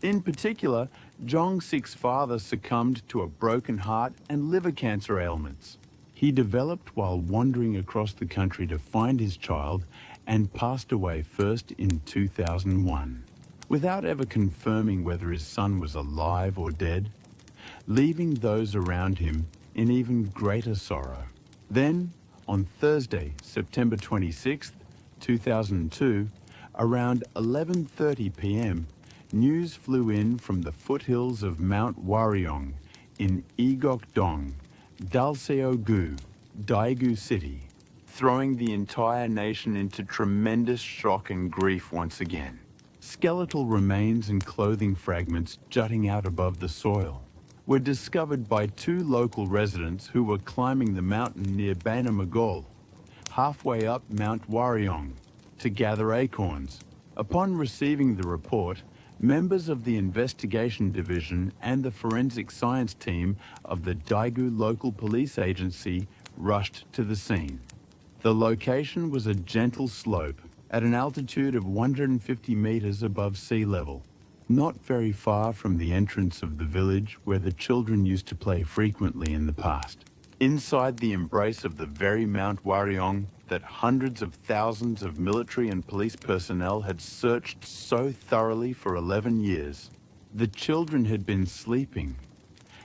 S1: In particular, Jong-sik's father succumbed to a broken heart and liver cancer ailments. He developed while wandering across the country to find his child and passed away first in 2001, without ever confirming whether his son was alive or dead, leaving those around him in even greater sorrow. Then, on Thursday, September 26th, 2002, around 11:30 p.m., news flew in from the foothills of Mount Waryong in Igok-dong, Dalseo-gu, Daegu City, throwing the entire nation into tremendous shock and grief once again. Skeletal remains and clothing fragments jutting out above the soil were discovered by two local residents who were climbing the mountain near Banamagol, halfway up Mount Waryong, to gather acorns. Upon receiving the report, members of the investigation division and the forensic science team of the Daegu local police agency rushed to the scene. The location was a gentle slope at an altitude of 150 meters above sea level, not very far from the entrance of the village where the children used to play frequently in the past. Inside the embrace of the very Mount Waryong that hundreds of thousands of military and police personnel had searched so thoroughly for 11 years, the children had been sleeping,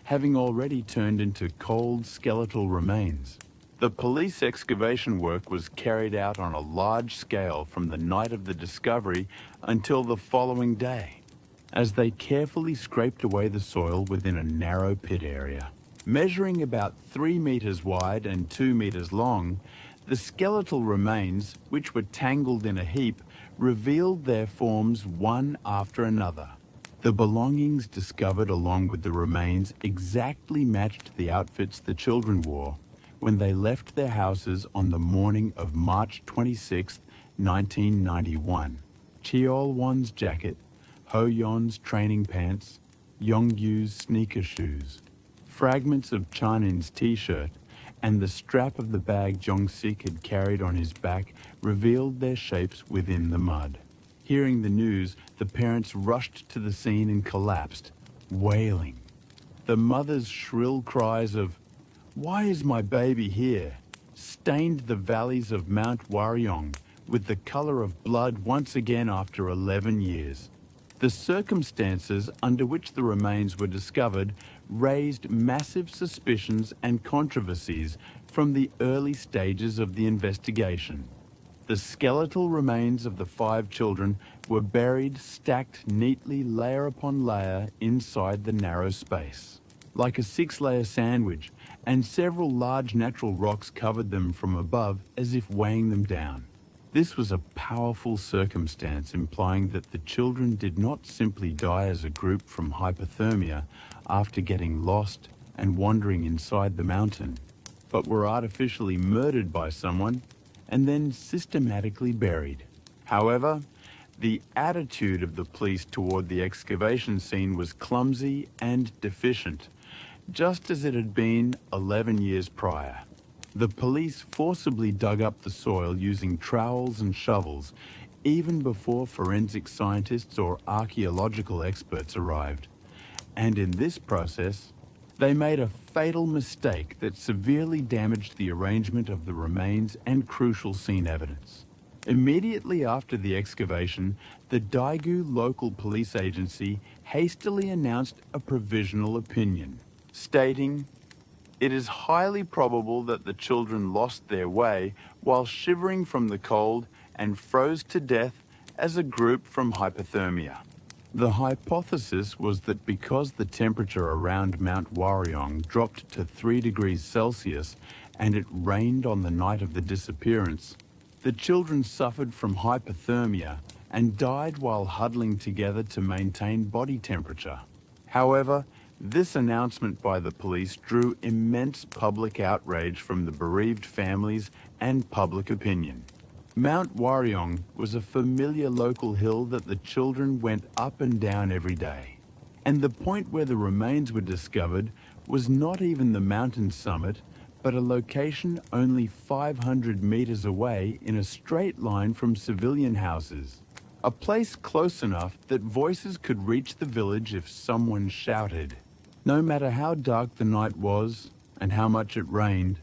S1: having already turned into cold skeletal remains. The police excavation work was carried out on a large scale from the night of the discovery until the following day, as they carefully scraped away the soil within a narrow pit area. Measuring about 3 meters wide and 2 meters long, the skeletal remains, which were tangled in a heap, revealed their forms one after another. The belongings discovered along with the remains exactly matched the outfits the children wore when they left their houses on the morning of March 26, 1991. Cheol-won's jacket, Ho-yeon's training pants, Yong-yu's sneaker shoes, fragments of Chanin's t-shirt, and the strap of the bag Jong-sik had carried on his back revealed their shapes within the mud. Hearing the news, the parents rushed to the scene and collapsed, wailing. The mother's shrill cries of, "Why is my baby here?" stained the valleys of Mount Waryong with the color of blood once again after 11 years. The circumstances under which the remains were discovered raised massive suspicions and controversies from the early stages of the investigation. The skeletal remains of the 5 children were buried, stacked neatly layer upon layer inside the narrow space, like a 6-layer sandwich, and several large natural rocks covered them from above as if weighing them down. This was a powerful circumstance implying that the children did not simply die as a group from hypothermia after getting lost and wandering inside the mountain, but were artificially murdered by someone and then systematically buried. However, the attitude of the police toward the excavation scene was clumsy and deficient, just as it had been 11 years prior. The police forcibly dug up the soil using trowels and shovels, even before forensic scientists or archaeological experts arrived. And in this process, they made a fatal mistake that severely damaged the arrangement of the remains and crucial scene evidence. Immediately after the excavation, the Daegu local police agency hastily announced a provisional opinion, stating, "It is highly probable that the children lost their way while shivering from the cold and froze to death as a group from hypothermia." The hypothesis was that because the temperature around Mount Waryong dropped to 3 degrees Celsius and it rained on the night of the disappearance, the children suffered from hypothermia and died while huddling together to maintain body temperature. However, this announcement by the police drew immense public outrage from the bereaved families and public opinion. Mount Waryong was a familiar local hill that the children went up and down every day. And the point where the remains were discovered was not even the mountain summit, but a location only 500 meters away in a straight line from civilian houses. A place close enough that voices could reach the village if someone shouted. No matter how dark the night was and how much it rained,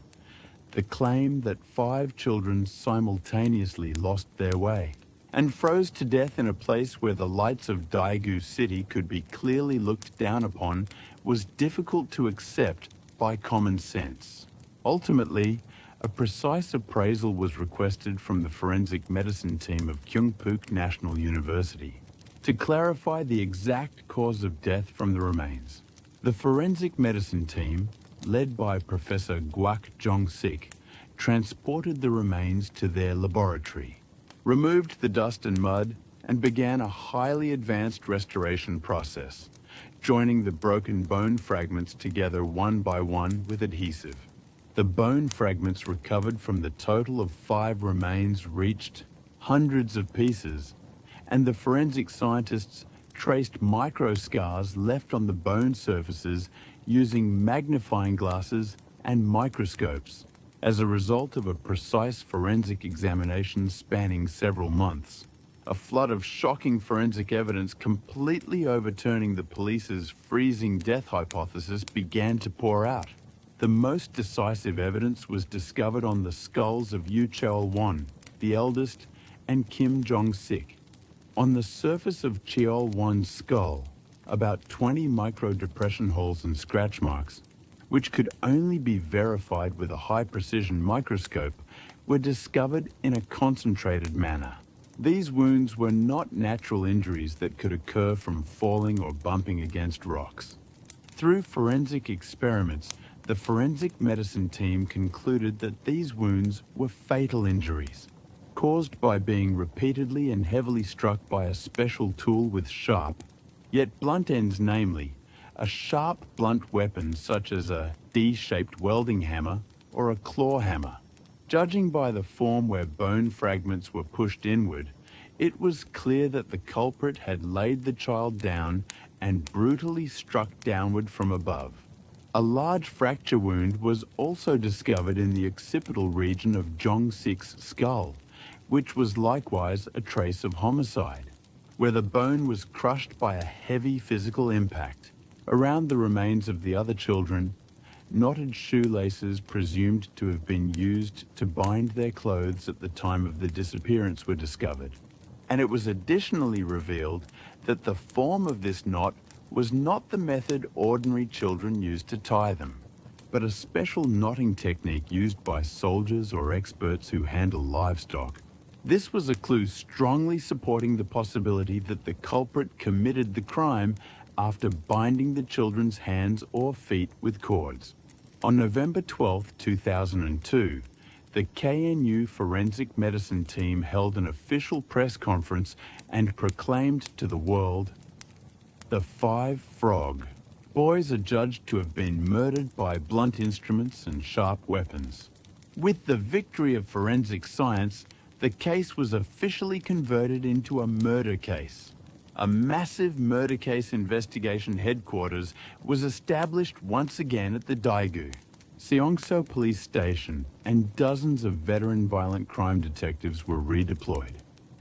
S1: the claim that 5 children simultaneously lost their way and froze to death in a place where the lights of Daegu City could be clearly looked down upon was difficult to accept by common sense. Ultimately, a precise appraisal was requested from the forensic medicine team of Kyungpook National University to clarify the exact cause of death from the remains. The forensic medicine team, led by Professor Guak Jong-sik, transported the remains to their laboratory, removed the dust and mud, and began a highly advanced restoration process, joining the broken bone fragments together one by one with adhesive. The bone fragments recovered from the total of 5 remains reached hundreds of pieces, and the forensic scientists traced microscars left on the bone surfaces using magnifying glasses and microscopes as a result of a precise forensic examination spanning several months. A flood of shocking forensic evidence completely overturning the police's freezing death hypothesis began to pour out. The most decisive evidence was discovered on the skulls of Yu Cheol-won, the eldest, and Kim Jong-sik. On the surface of Cheol-won's skull, about 20 micro-depression holes and scratch marks, which could only be verified with a high-precision microscope, were discovered in a concentrated manner. These wounds were not natural injuries that could occur from falling or bumping against rocks. Through forensic experiments, the forensic medicine team concluded that these wounds were fatal injuries, caused by being repeatedly and heavily struck by a special tool with sharp, yet blunt ends, namely, a sharp blunt weapon such as a D-shaped welding hammer or a claw hammer. Judging by the form where bone fragments were pushed inward, it was clear that the culprit had laid the child down and brutally struck downward from above. A large fracture wound was also discovered in the occipital region of Jong-sik's skull, which was likewise a trace of homicide, where the bone was crushed by a heavy physical impact. Around the remains of the other children, knotted shoelaces presumed to have been used to bind their clothes at the time of the disappearance were discovered. And it was additionally revealed that the form of this knot was not the method ordinary children used to tie them, but a special knotting technique used by soldiers or experts who handle livestock. This was a clue strongly supporting the possibility that the culprit committed the crime after binding the children's hands or feet with cords. On November 12, 2002, the KNU forensic medicine team held an official press conference and proclaimed to the world, "The 5 Frog boys are judged to have been murdered by blunt instruments and sharp weapons." With the victory of forensic science, the case was officially converted into a murder case. A massive murder case investigation headquarters was established once again at the Daegu, Seongso Police Station, and dozens of veteran violent crime detectives were redeployed.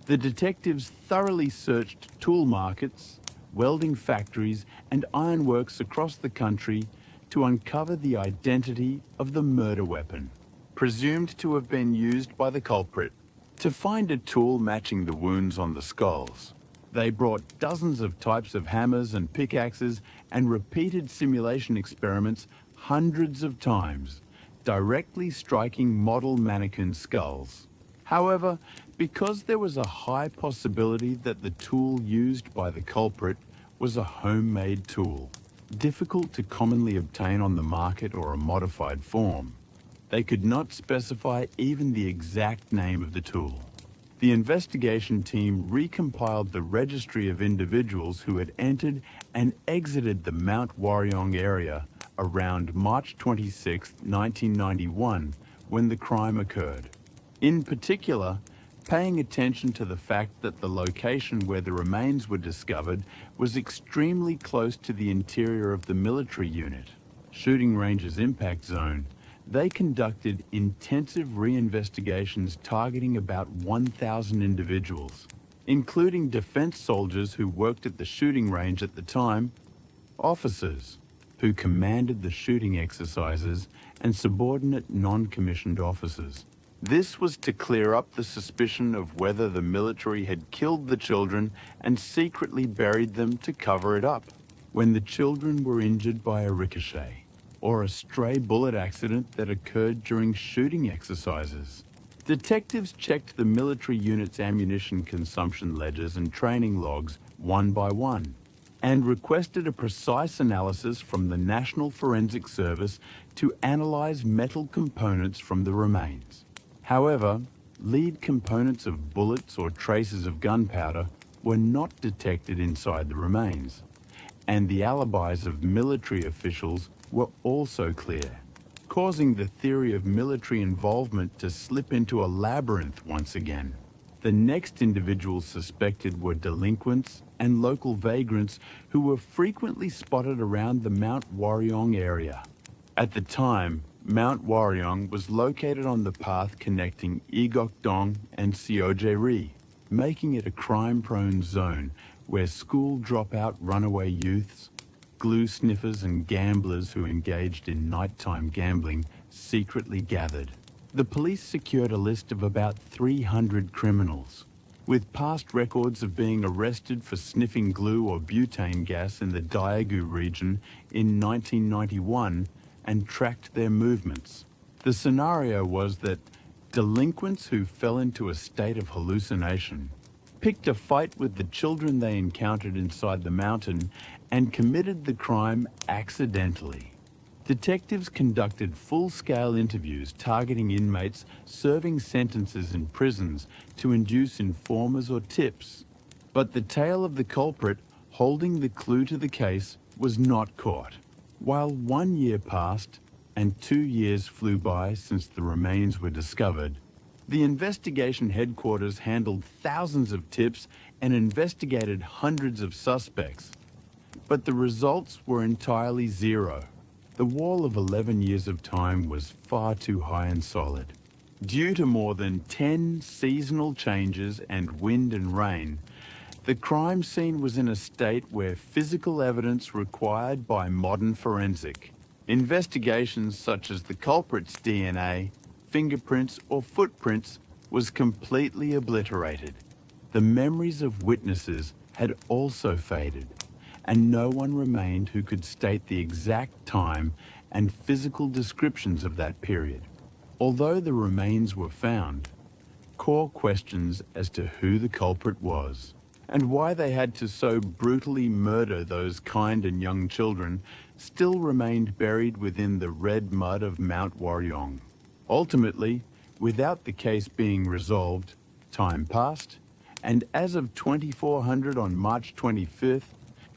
S1: The detectives thoroughly searched tool markets, welding factories, and ironworks across the country to uncover the identity of the murder weapon, presumed to have been used by the culprit. To find a tool matching the wounds on the skulls, they brought dozens of types of hammers and pickaxes and repeated simulation experiments hundreds of times, directly striking model mannequin skulls. However, because there was a high possibility that the tool used by the culprit was a homemade tool, difficult to commonly obtain on the market or a modified form, they could not specify even the exact name of the tool. The investigation team recompiled the registry of individuals who had entered and exited the Mount Waryong area around March 26, 1991, when the crime occurred. In particular, paying attention to the fact that the location where the remains were discovered was extremely close to the interior of the military unit, shooting range's impact zone, they conducted intensive reinvestigations targeting about 1,000 individuals, including defense soldiers who worked at the shooting range at the time, officers who commanded the shooting exercises, and subordinate non-commissioned officers. This was to clear up the suspicion of whether the military had killed the children and secretly buried them to cover it up when the children were injured by a ricochet. or a stray bullet accident that occurred during shooting exercises. Detectives checked the military unit's ammunition consumption ledgers and training logs one by one, and requested a precise analysis from the National Forensic Service to analyse metal components from the remains. However, lead components of bullets or traces of gunpowder were not detected inside the remains, and the alibis of military officials were also clear, causing the theory of military involvement to slip into a labyrinth once again. The next individuals suspected were delinquents and local vagrants who were frequently spotted around the Mount Waryong area. At the time, Mount Waryong was located on the path connecting Igokdong and Seoje-ri, making it a crime-prone zone where school dropout runaway youths, glue sniffers and gamblers who engaged in nighttime gambling secretly gathered. The police secured a list of about 300 criminals, with past records of being arrested for sniffing glue or butane gas in the Daegu region in 1991 and tracked their movements. The scenario was that delinquents who fell into a state of hallucination picked a fight with the children they encountered inside the mountain and committed the crime accidentally. Detectives conducted full-scale interviews targeting inmates serving sentences in prisons to induce informers or tips. But the tail of the culprit holding the clue to the case was not caught. While 1 year passed and 2 years flew by since the remains were discovered, the investigation headquarters handled thousands of tips and investigated hundreds of suspects. But the results were entirely zero. The wall of 11 years of time was far too high and solid. Due to more than 10 seasonal changes and wind and rain, the crime scene was in a state where physical evidence required by modern forensic, investigations such as the culprit's DNA, fingerprints or footprints, was completely obliterated. The memories of witnesses had also faded, and no one remained who could state the exact time and physical descriptions of that period. Although the remains were found, core questions as to who the culprit was and why they had to so brutally murder those kind and young children still remained buried within the red mud of Mount Waryong. Ultimately, without the case being resolved, time passed, and as of 2400 on March 25th,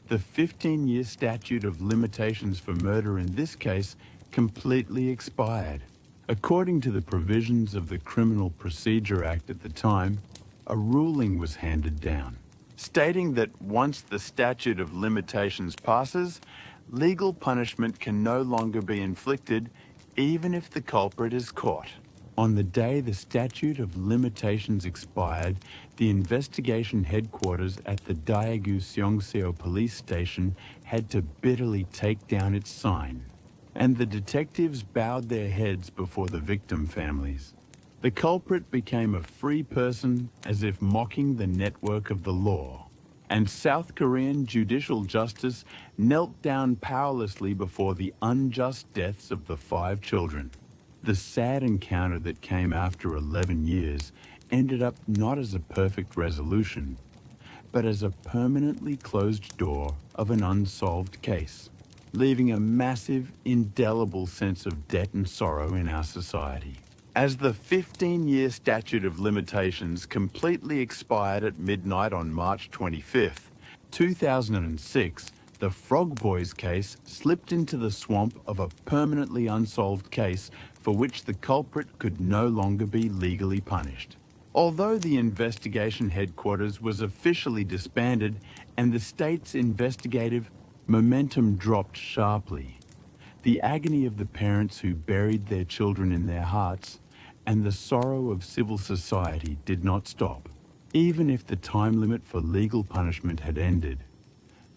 S1: the 15-year statute of limitations for murder in this case completely expired. According to the provisions of the Criminal Procedure Act at the time, a ruling was handed down, stating that once the statute of limitations passes, legal punishment can no longer be inflicted even if the culprit is caught. On the day the statute of limitations expired, the investigation headquarters at the Daegu Seongseo police station had to bitterly take down its sign, and the detectives bowed their heads before the victim families. The culprit became a free person as if mocking the network of the law, and South Korean judicial justice knelt down powerlessly before the unjust deaths of the 5 children. The sad encounter that came after 11 years ended up not as a perfect resolution, but as a permanently closed door of an unsolved case, leaving a massive, indelible sense of debt and sorrow in our society. As the 15-year statute of limitations completely expired at midnight on March 25th, 2006, the Frog Boys case slipped into the swamp of a permanently unsolved case for which the culprit could no longer be legally punished. Although the investigation headquarters was officially disbanded and the state's investigative momentum dropped sharply, the agony of the parents who buried their children in their hearts and the sorrow of civil society did not stop. Even if the time limit for legal punishment had ended,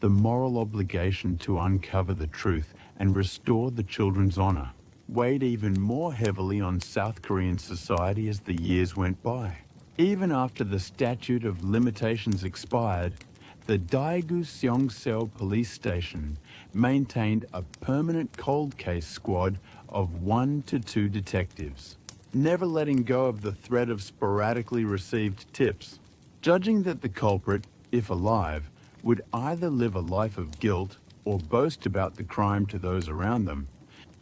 S1: the moral obligation to uncover the truth and restore the children's honor weighed even more heavily on South Korean society as the years went by. Even after the statute of limitations expired, The Daegu Seongseo police station maintained a permanent cold case squad of 1 to 2 detectives, never letting go of the threat of sporadically received tips. Judging that the culprit, if alive, would either live a life of guilt or boast about the crime to those around them,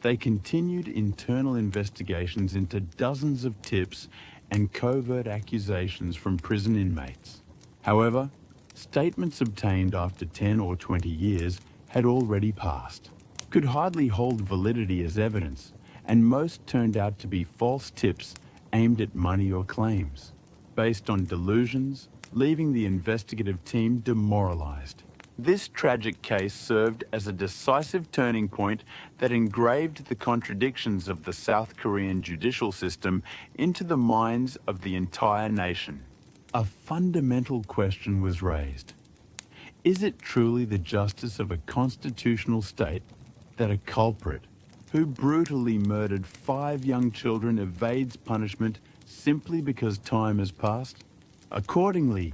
S1: they continued internal investigations into dozens of tips and covert accusations from prison inmates. However, statements obtained after 10 or 20 years had already passed, could hardly hold validity as evidence, and most turned out to be false tips aimed at money or claims, based on delusions, leaving the investigative team demoralized. This tragic case served as a decisive turning point that engraved the contradictions of the South Korean judicial system into the minds of the entire nation. A fundamental question was raised. Is it truly the justice of a constitutional state that a culprit who brutally murdered 5 young children evades punishment simply because time has passed? Accordingly,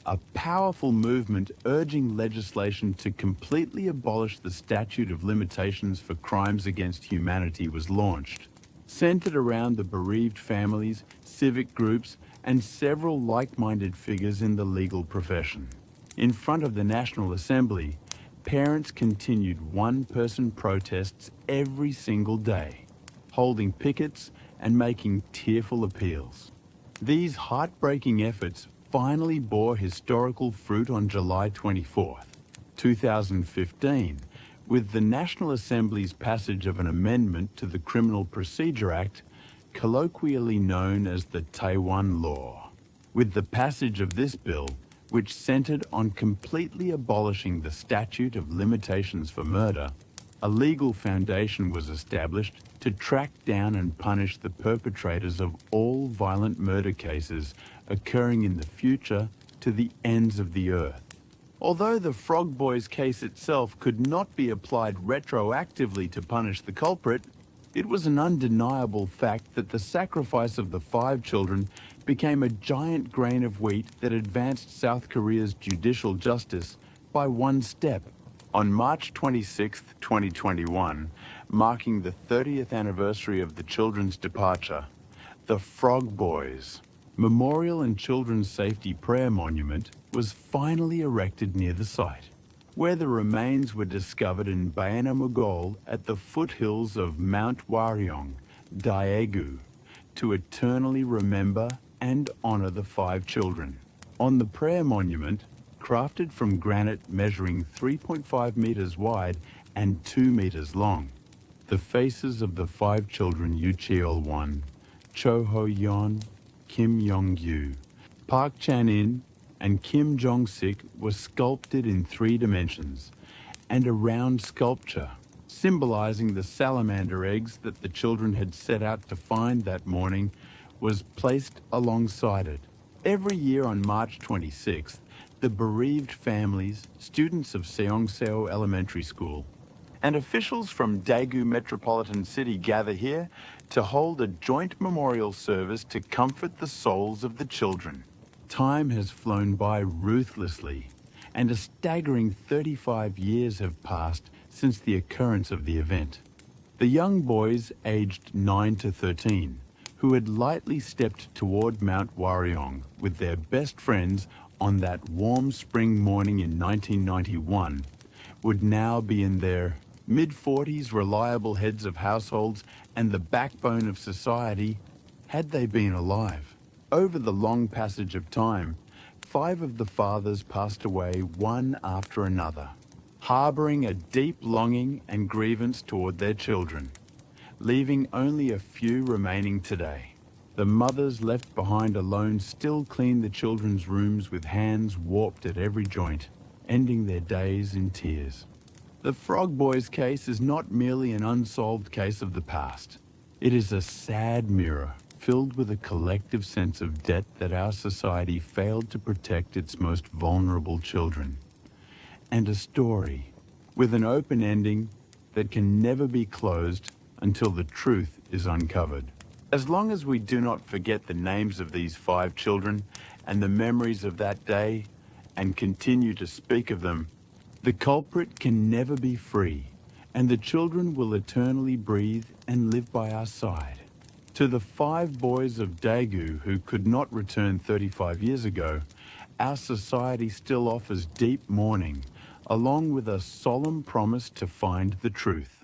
S1: a powerful movement urging legislation to completely abolish the statute of limitations for crimes against humanity was launched, centered around the bereaved families, civic groups, and several like-minded figures in the legal profession. In front of the National Assembly, parents continued one-person protests every single day, holding pickets and making tearful appeals. These heartbreaking efforts finally bore historical fruit on July 24th, 2015, with the National Assembly's passage of an amendment to the Criminal Procedure Act, colloquially known as the Taiwan Law. With the passage of this bill, which centered on completely abolishing the statute of limitations for murder, a legal foundation was established to track down and punish the perpetrators of all violent murder cases occurring in the future to the ends of the earth. Although the Frog Boys case itself could not be applied retroactively to punish the culprit, it was an undeniable fact that the sacrifice of the 5 children became a giant grain of wheat that advanced South Korea's judicial justice by one step. On March 26, 2021, marking the 30th anniversary of the children's departure, the Frog Boys Memorial and Children's Safety Prayer Monument was finally erected near the site, where the remains were discovered in Bayanamugol at the foothills of Mount Waryong, Daegu, to eternally remember and honor the 5 children. On the prayer monument, crafted from granite measuring 3.5 meters wide and 2 meters long, the faces of the 5 children Yoo Cheol-won, Cho Ho-yeon, Kim Yong-gyu, Park Chan-in, and Kim Jong-sik were sculpted in 3 dimensions, and a round sculpture, symbolizing the salamander eggs that the children had set out to find that morning, was placed alongside it. Every year on March 26th, the bereaved families, students of Seongseo Elementary School, and officials from Daegu Metropolitan City gather here to hold a joint memorial service to comfort the souls of the children. Time has flown by ruthlessly, and a staggering 35 years have passed since the occurrence of the event. The young boys aged 9 to 13, who had lightly stepped toward Mount Waryong with their best friends on that warm spring morning in 1991, would now be in their mid-40s, reliable heads of households and the backbone of society had they been alive. Over the long passage of time, 5 of the fathers passed away one after another, harboring a deep longing and grievance toward their children, leaving only a few remaining today. The mothers left behind alone still clean the children's rooms with hands warped at every joint, ending their days in tears. The Frog Boys case is not merely an unsolved case of the past. It is a sad mirror filled with a collective sense of debt that our society failed to protect its most vulnerable children, and a story with an open ending that can never be closed until the truth is uncovered. As long as we do not forget the names of these 5 children and the memories of that day, and continue to speak of them, the culprit can never be free, and the children will eternally breathe and live by our side. To the 5 boys of Daegu who could not return 35 years ago, our society still offers deep mourning, along with a solemn promise to find the truth.